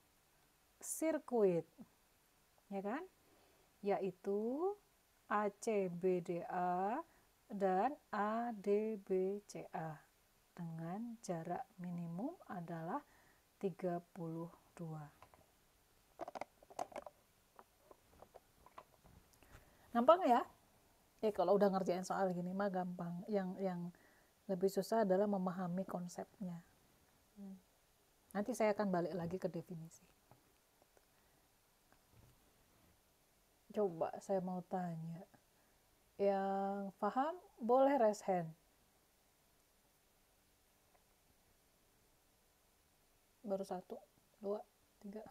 sirkuit. Ya kan? Yaitu ACBDA dan ADBCA. Dengan jarak minimum adalah 32. Gampang ya? Kalau udah ngerjain soal gini mah gampang. Yang lebih susah adalah memahami konsepnya. Nanti saya akan balik lagi ke definisi. Coba saya mau tanya. Yang paham boleh raise hand. Baru 1, 2, 3.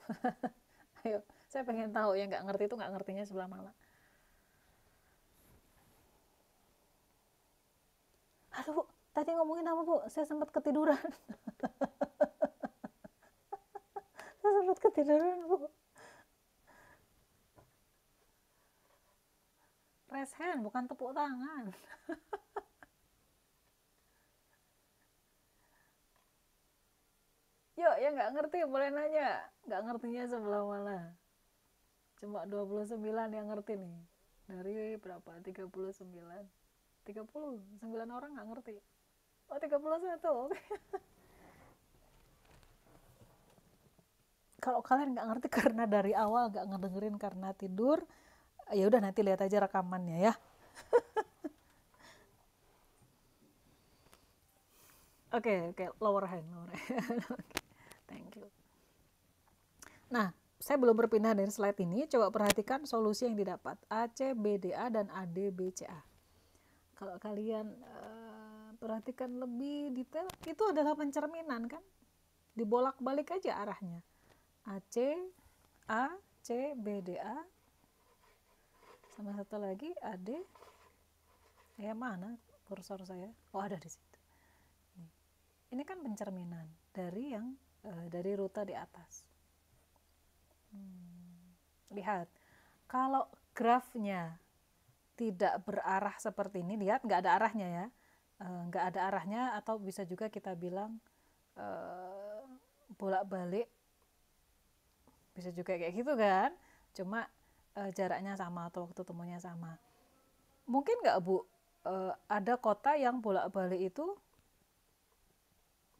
Ayo, saya pengen tahu yang nggak ngerti itu nggak ngertinya sebelah mana. Aduh, Bu, tadi ngomongin apa, Bu? Saya sempat ketiduran. Saya sempat ketiduran, Bu. Raise hand, bukan tepuk tangan. Yuk, yang nggak ngerti boleh nanya. Nggak ngertinya sebelah mana? Cuma 29 yang ngerti nih. Dari berapa? 39. 39 orang nggak ngerti. Oh, 31. Oke. Kalau kalian nggak ngerti karena dari awal nggak ngedengerin karena tidur, ya udah nanti lihat aja rekamannya ya. Oke, lower hand. Okay. Thank you. Nah, saya belum berpindah dari slide ini, coba perhatikan solusi yang didapat. AC, BDA, dan AD, BCA. Kalau kalian perhatikan lebih detail, itu adalah pencerminan kan? Dibolak-balik aja arahnya. AC, A, C, BDA, sama satu lagi AD. Ya mana kursor saya? Oh ada di situ. Ini kan pencerminan dari yang dari rute di atas. Lihat, kalau grafnya tidak berarah seperti ini, lihat nggak ada arahnya ya, nggak ada arahnya, atau bisa juga kita bilang bolak-balik, bisa juga kayak gitu kan, cuma jaraknya sama atau waktu temunya sama. Mungkin nggak Bu, ada kota yang bolak-balik itu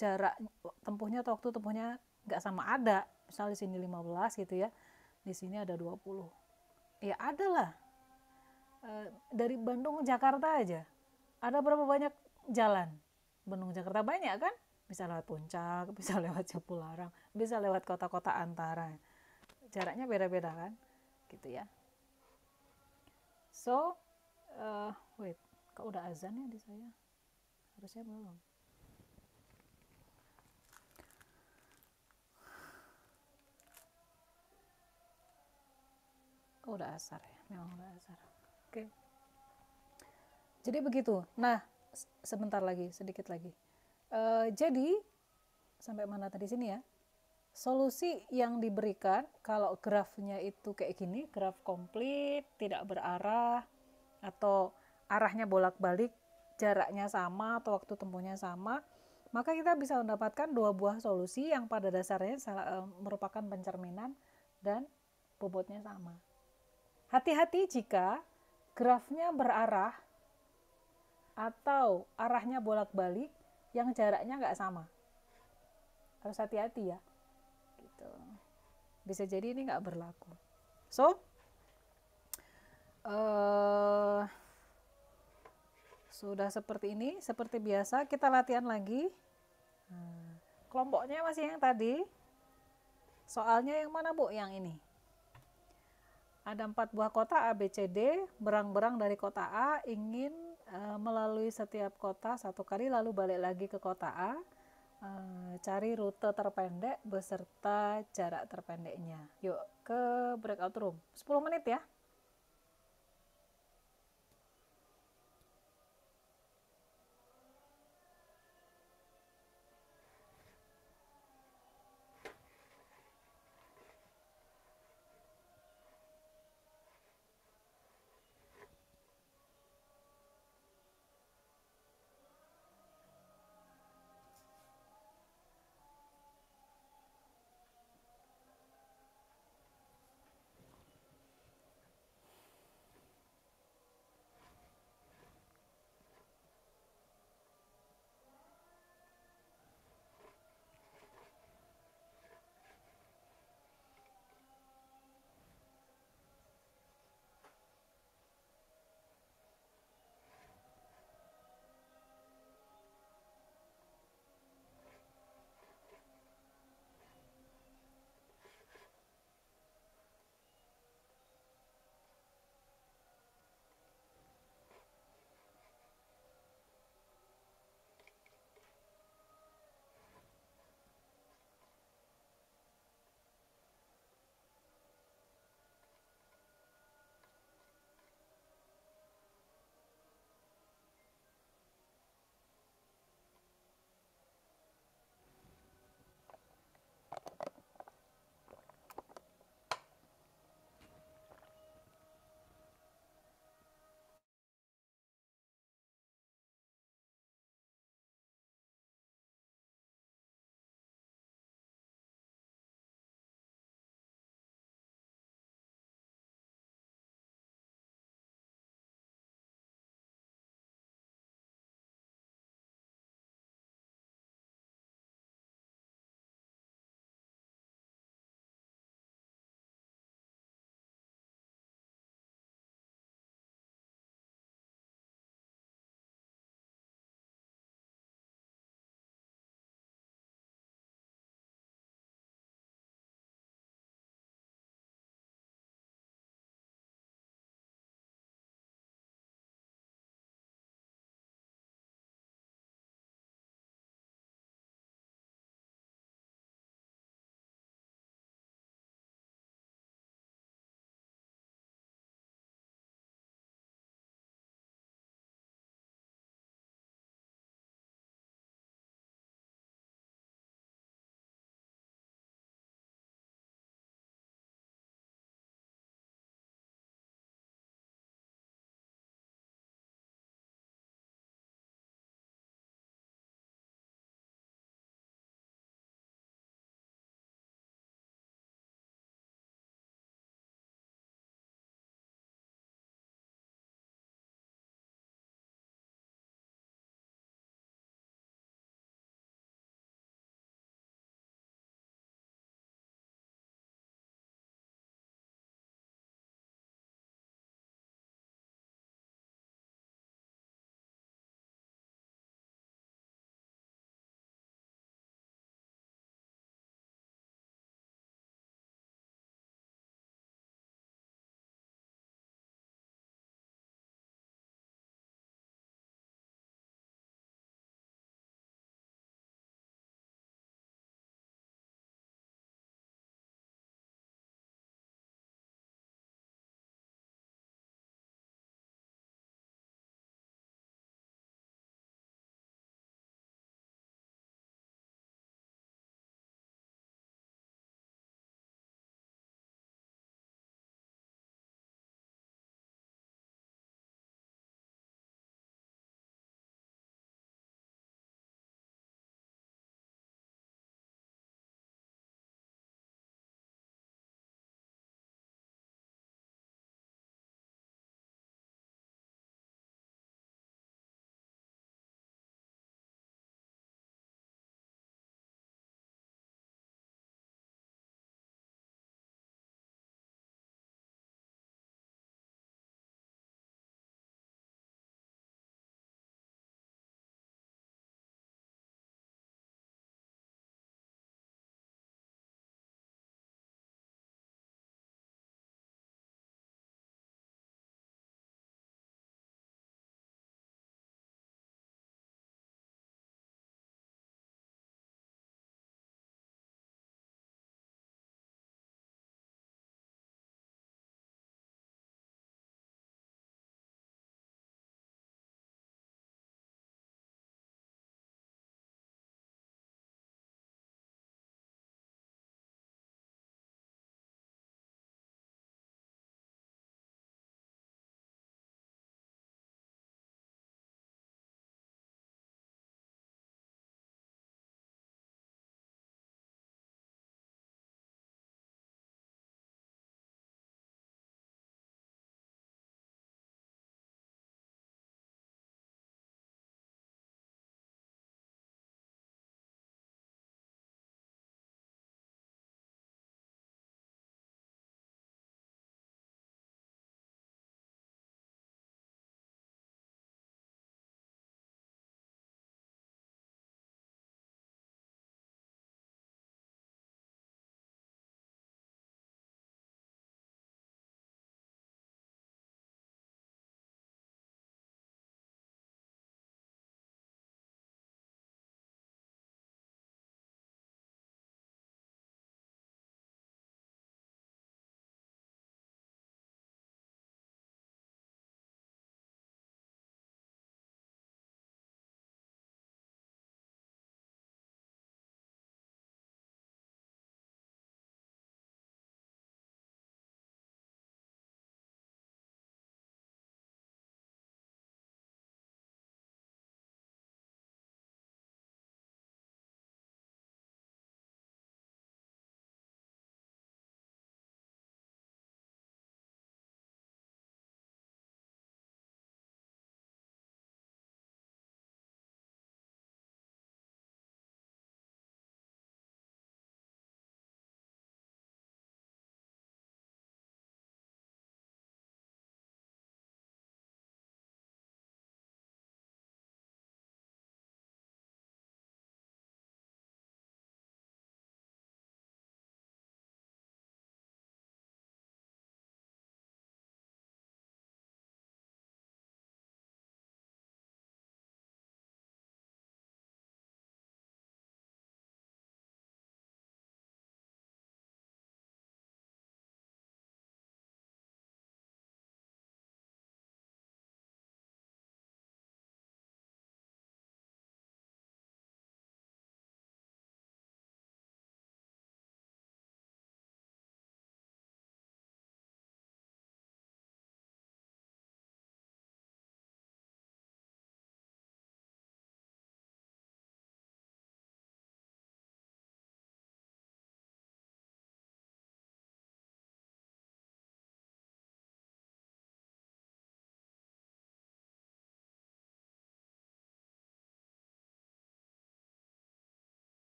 jarak tempuhnya atau waktu tempuhnya nggak sama, ada, misalnya di sini 15 gitu ya, di sini ada 20. Ya ada lah. Dari Bandung Jakarta aja ada berapa banyak jalan? Bandung Jakarta banyak kan, bisa lewat Puncak, bisa lewat Cipularang, bisa lewat kota-kota antara, jaraknya beda-beda kan, gitu ya. So wait, kok udah azan ya di saya? Harusnya belum. Oh, udah asar ya, memang udah asar. Oke. Jadi begitu. Nah, sebentar lagi, sedikit lagi. Jadi sampai mana tadi, sini ya? Solusi yang diberikan kalau grafnya itu kayak gini, graf komplit, tidak berarah, atau arahnya bolak-balik, jaraknya sama atau waktu tempuhnya sama, maka kita bisa mendapatkan dua buah solusi yang pada dasarnya merupakan pencerminan dan bobotnya sama. Hati-hati jika grafnya berarah atau arahnya bolak-balik yang jaraknya nggak sama. Harus hati-hati ya. Gitu. Bisa jadi ini nggak berlaku. So, sudah seperti ini, seperti biasa kita latihan lagi. Kelompoknya masih yang tadi. Soalnya yang mana Bu? Yang ini. Ada 4 buah kota A, B, C, D, berang-berang dari kota A ingin melalui setiap kota satu kali lalu balik lagi ke kota A, cari rute terpendek beserta jarak terpendeknya. Yuk ke breakout room, 10 menit ya.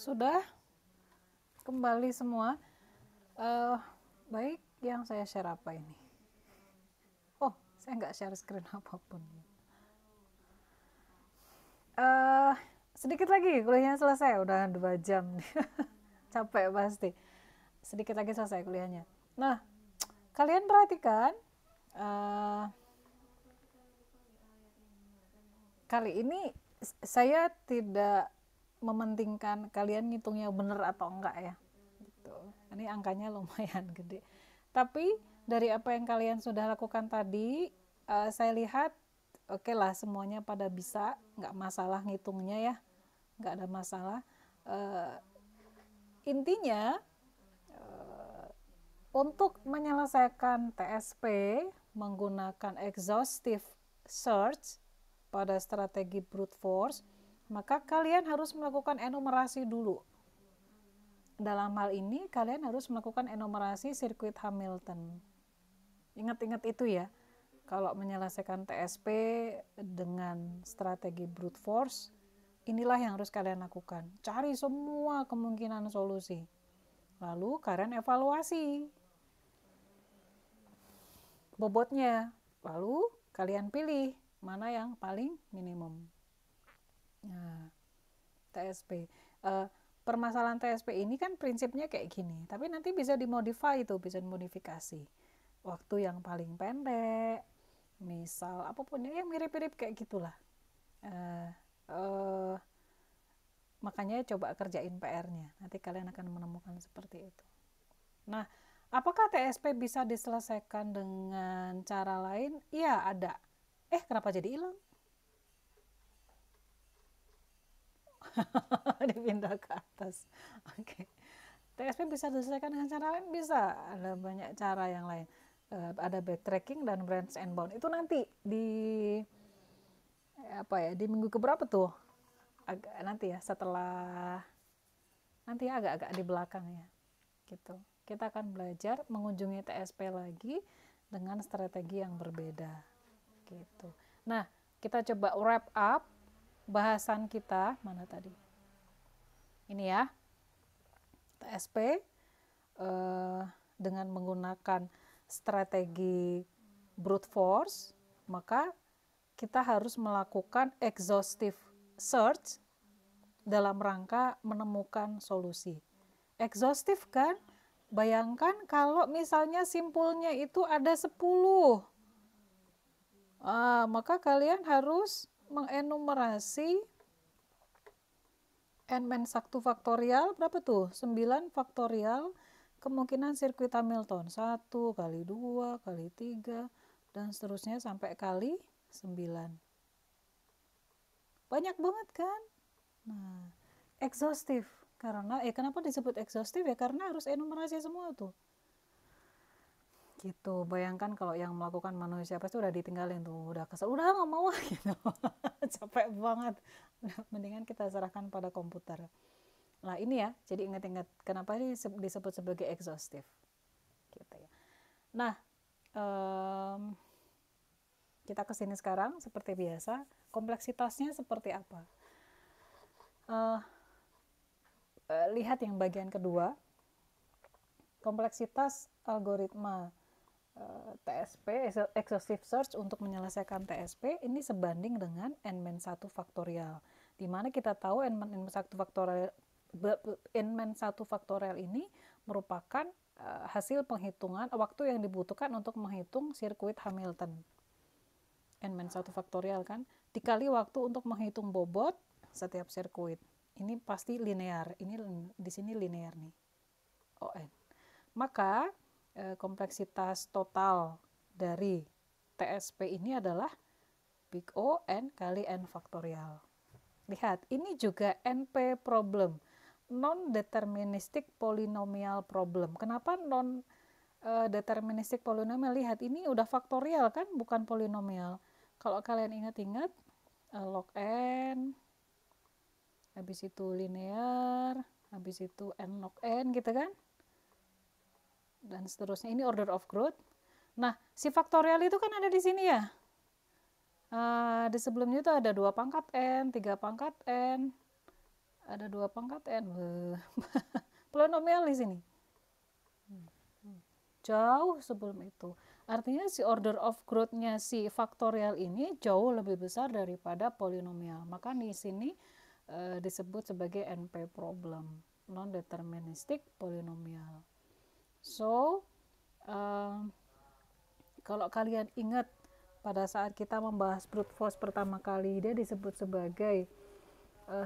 Sudah kembali semua. Baik, yang saya share apa ini? Oh, saya nggak share screen apapun. Sedikit lagi kuliahnya selesai, udah 2 jam nih. Capek pasti. Sedikit lagi selesai kuliahnya. Nah, kalian perhatikan kali ini saya tidak mementingkan kalian ngitungnya benar atau enggak ya. Gitu. Ini angkanya lumayan gede. Tapi dari apa yang kalian sudah lakukan tadi, saya lihat oke lah semuanya pada bisa, nggak masalah ngitungnya ya, nggak ada masalah. Intinya untuk menyelesaikan TSP menggunakan exhaustive search pada strategi brute force, maka kalian harus melakukan enumerasi dulu. Dalam hal ini kalian harus melakukan enumerasi sirkuit Hamilton. Ingat-ingat itu ya. Kalau menyelesaikan TSP dengan strategi brute force, inilah yang harus kalian lakukan. Cari semua kemungkinan solusi. Lalu kalian evaluasi bobotnya. Lalu kalian pilih mana yang paling minimum. Nah, TSP. Permasalahan TSP ini kan prinsipnya kayak gini, tapi nanti bisa dimodify itu, bisa dimodifikasi. Waktu yang paling pendek, misal apapun yang mirip-mirip kayak gitulah. Makanya coba kerjain PR-nya, nanti kalian akan menemukan seperti itu. Nah, apakah TSP bisa diselesaikan dengan cara lain? Iya, ada. Kenapa jadi hilang? Dipindah ke atas. Oke. TSP bisa diselesaikan dengan cara lain? Bisa. Ada banyak cara yang lain. Ada backtracking dan branch and bound. Itu nanti di minggu keberapa tuh? Nanti ya, setelah nanti ya, agak-agak di belakang ya. Gitu. Kita akan belajar mengunjungi TSP lagi dengan strategi yang berbeda. Gitu. Nah, kita coba wrap up bahasan kita. Mana tadi? Ini ya. TSP dengan menggunakan strategi brute force, maka kita harus melakukan exhaustive search dalam rangka menemukan solusi. Exhaustive kan? Bayangkan kalau misalnya simpulnya itu ada 10. Maka kalian harus mengenumerasi n-1 faktorial, berapa tuh? 9 faktorial kemungkinan sirkuit Hamilton. 1 kali 2 kali 3 dan seterusnya sampai kali 9. Banyak banget kan? Nah, exhaustive. Karena, kenapa disebut exhaustive ya? Karena harus enumerasi semua tuh. Gitu, bayangkan kalau yang melakukan manusia pasti udah ditinggalin tuh, udah kesel, udah nggak mau gitu. Capek banget. Mendingan kita serahkan pada komputer. Nah ini ya, jadi ingat-ingat kenapa ini disebut sebagai exhaustive gitu ya. Nah, kita kesini sekarang seperti biasa, kompleksitasnya seperti apa? Lihat yang bagian kedua, kompleksitas algoritma TSP, exhaustive search untuk menyelesaikan TSP ini sebanding dengan n-1 faktorial, di mana kita tahu n-1 faktorial ini merupakan hasil penghitungan waktu yang dibutuhkan untuk menghitung sirkuit Hamilton. N-1 faktorial kan dikali waktu untuk menghitung bobot setiap sirkuit. Ini pasti linear. Ini di sini linear nih. ON. Maka kompleksitas total dari TSP ini adalah big O n kali n faktorial. Lihat, ini juga NP problem, non-deterministic polynomial problem. Kenapa non-deterministic polynomial? Lihat, ini udah faktorial kan, bukan polinomial. Kalau kalian ingat-ingat, log n, habis itu linear, habis itu n log n gitu kan, dan seterusnya. Ini order of growth. Nah, si faktorial itu kan ada di sini ya. Di sebelumnya itu ada 2 pangkat n, 3 pangkat n, Ada 2 pangkat n. Polinomial di sini. Jauh sebelum itu. Artinya si order of growth-nya si faktorial ini jauh lebih besar daripada polinomial. Maka di sini disebut sebagai NP problem, non-deterministic polynomial. So, kalau kalian ingat pada saat kita membahas brute force pertama kali, dia disebut sebagai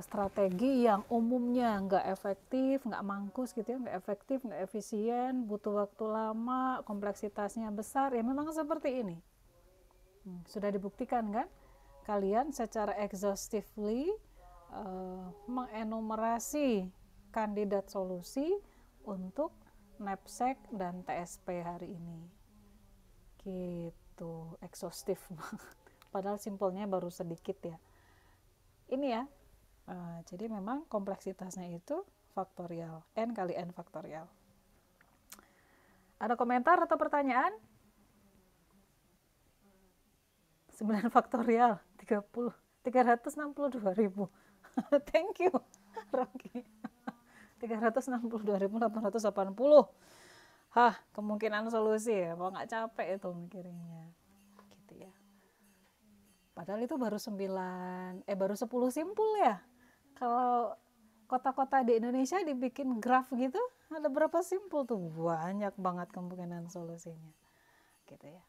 strategi yang umumnya nggak efektif, nggak mangkus gitu ya, nggak efektif, nggak efisien, butuh waktu lama, kompleksitasnya besar, ya memang seperti ini. Sudah dibuktikan kan? Kalian secara exhaustively mengenumerasi kandidat solusi untuk knapsack dan TSP hari ini. Gitu, exhaustif banget. Padahal simpelnya baru sedikit ya. Ini ya. Jadi memang kompleksitasnya itu faktorial, n kali n faktorial. Ada komentar atau pertanyaan? 9 faktorial 362.000. Thank you Rocky. 362.880. Kemungkinan solusi ya, mau nggak capek itu mikirinnya gitu ya. Padahal itu baru 10 simpul ya. Kalau kota-kota di Indonesia dibikin graf gitu, ada berapa simpul tuh? Banyak banget kemungkinan solusinya. Gitu ya.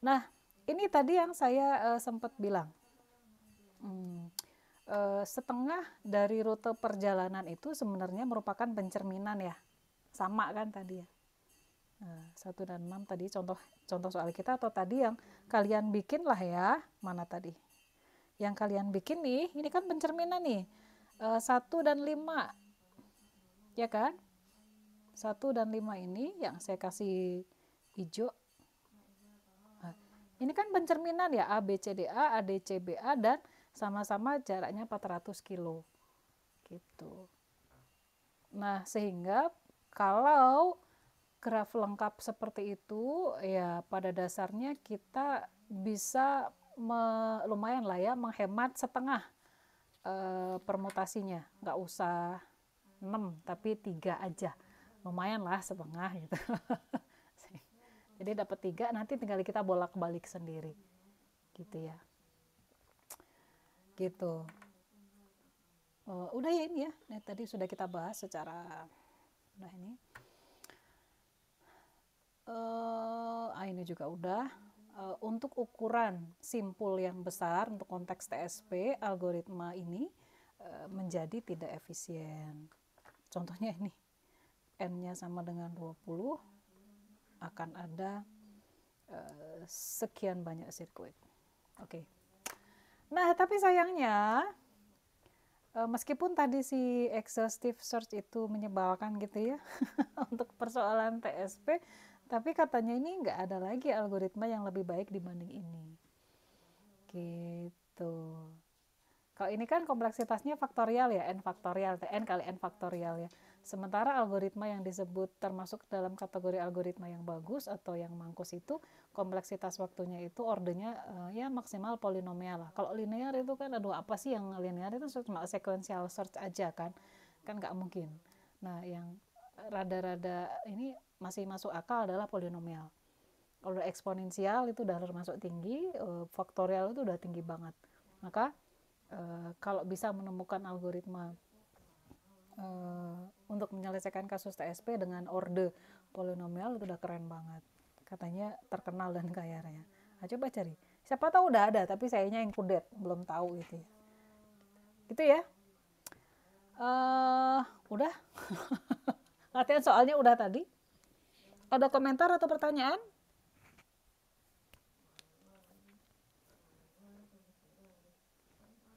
Nah, ini tadi yang saya sempat bilang. Setengah dari rute perjalanan itu sebenarnya merupakan pencerminan ya. Sama kan tadi ya. 1 dan 6 tadi contoh soal kita, atau tadi yang kalian bikin lah ya. Mana tadi? Yang kalian bikin nih, ini kan pencerminan nih. 1 dan 5. Ya kan? 1 dan 5 ini yang saya kasih hijau. Ini kan pencerminan ya, A, B, C, D, A, D, C, B, A, dan sama-sama jaraknya 400 kilo. Gitu. Nah, sehingga kalau graf lengkap seperti itu, ya pada dasarnya kita bisa lumayan lah ya menghemat setengah permutasinya, nggak usah 6 tapi 3 aja, lumayan lah setengah gitu. Jadi dapat 3, nanti tinggal kita bolak-balik sendiri gitu ya, gitu. Udah ya ini ya, tadi sudah kita bahas secara udah ini. Ini juga udah. Untuk ukuran simpul yang besar untuk konteks TSP, algoritma ini menjadi tidak efisien. Contohnya ini, n-nya sama dengan 20, akan ada sekian banyak sirkuit. Oke. Nah, tapi sayangnya meskipun tadi si exhaustive search itu menyebalkan gitu ya untuk persoalan TSP, tapi katanya ini nggak ada lagi algoritma yang lebih baik dibanding ini. Gitu. Kalau ini kan kompleksitasnya faktorial ya, n faktorial, n kali n faktorial ya. Sementara algoritma yang disebut termasuk dalam kategori algoritma yang bagus atau yang mangkus itu kompleksitas waktunya itu ordernya ya maksimal polinomial lah. Kalau linear itu kan aduh apa sih yang linear itu cuma sequential search aja kan nggak mungkin. Nah yang rada-rada ini masih masuk akal adalah polinomial. Kalau eksponensial itu udah termasuk tinggi, faktorial itu udah tinggi banget. Maka kalau bisa menemukan algoritma untuk menyelesaikan kasus TSP dengan orde polinomial itu udah keren banget. Katanya terkenal dan kaya raya. Nah, coba cari. Siapa tahu udah ada, tapi sayanya yang kudet belum tahu gitu ya. Gitu ya. Udah. Latihan soalnya udah tadi. Ada komentar atau pertanyaan?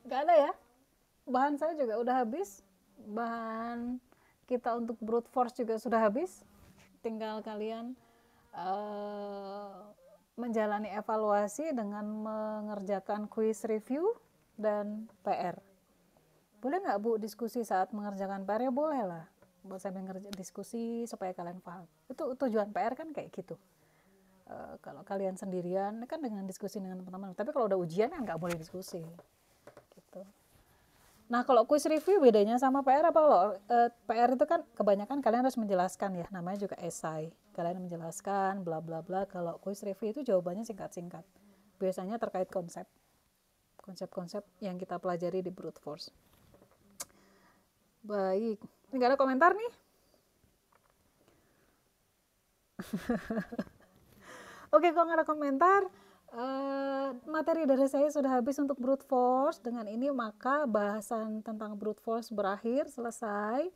Gak ada ya? Bahan saya juga udah habis. Bahan kita untuk brute force juga sudah habis. Tinggal kalian menjalani evaluasi dengan mengerjakan quiz review dan PR. Boleh nggak Bu diskusi saat mengerjakan PR? Ya boleh lah. Buat saya mengerjakan diskusi supaya kalian paham. Itu tujuan PR kan kayak gitu. Kalau kalian sendirian kan dengan diskusi dengan teman-teman. Tapi kalau udah ujian kan nggak boleh diskusi. Gitu. Nah, kalau quiz review bedanya sama PR apa? Kalau PR itu kan kebanyakan kalian harus menjelaskan ya, namanya juga esai. Kalian menjelaskan bla bla bla. Kalau quiz review itu jawabannya singkat-singkat. Biasanya terkait konsep-konsep yang kita pelajari di brute force. Baik, ini nggak ada komentar nih. Oke, kalau nggak ada komentar, materi dari saya sudah habis untuk brute force. Dengan ini maka bahasan tentang brute force berakhir, selesai.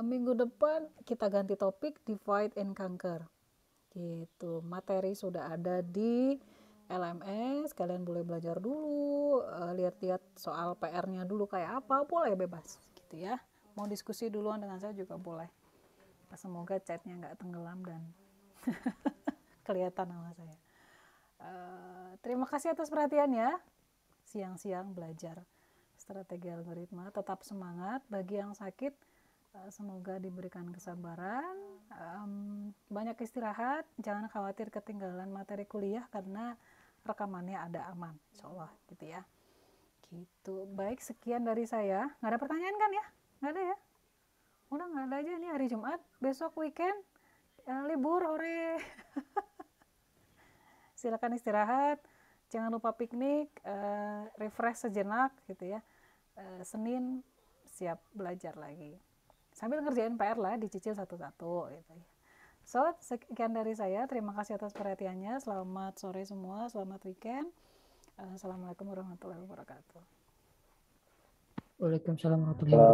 Minggu depan kita ganti topik, divide and conquer. Gitu. Materi sudah ada di LMS, kalian boleh belajar dulu, lihat-lihat soal PR-nya dulu kayak apa, boleh bebas gitu ya. Mau diskusi duluan dengan saya juga boleh. Semoga chatnya nggak tenggelam dan kelihatan sama saya. Terima kasih atas perhatiannya. Siang-siang belajar strategi algoritma. Tetap semangat. Bagi yang sakit, semoga diberikan kesabaran. Banyak istirahat. Jangan khawatir ketinggalan materi kuliah karena rekamannya ada aman. Insya Allah gitu ya. Gitu. Baik, sekian dari saya. Nggak ada pertanyaan kan ya? Nggak ada ya? Udah nggak ada aja. Ini hari Jumat. Besok weekend. Libur, ore. Silakan istirahat, jangan lupa piknik, refresh sejenak gitu ya. Senin siap belajar lagi. Sambil ngerjain PR lah, dicicil satu-satu gitu ya. So, sekian dari saya. Terima kasih atas perhatiannya. Selamat sore semua, selamat weekend. Assalamualaikum warahmatullahi wabarakatuh. Waalaikumsalam warahmatullahi wabarakatuh.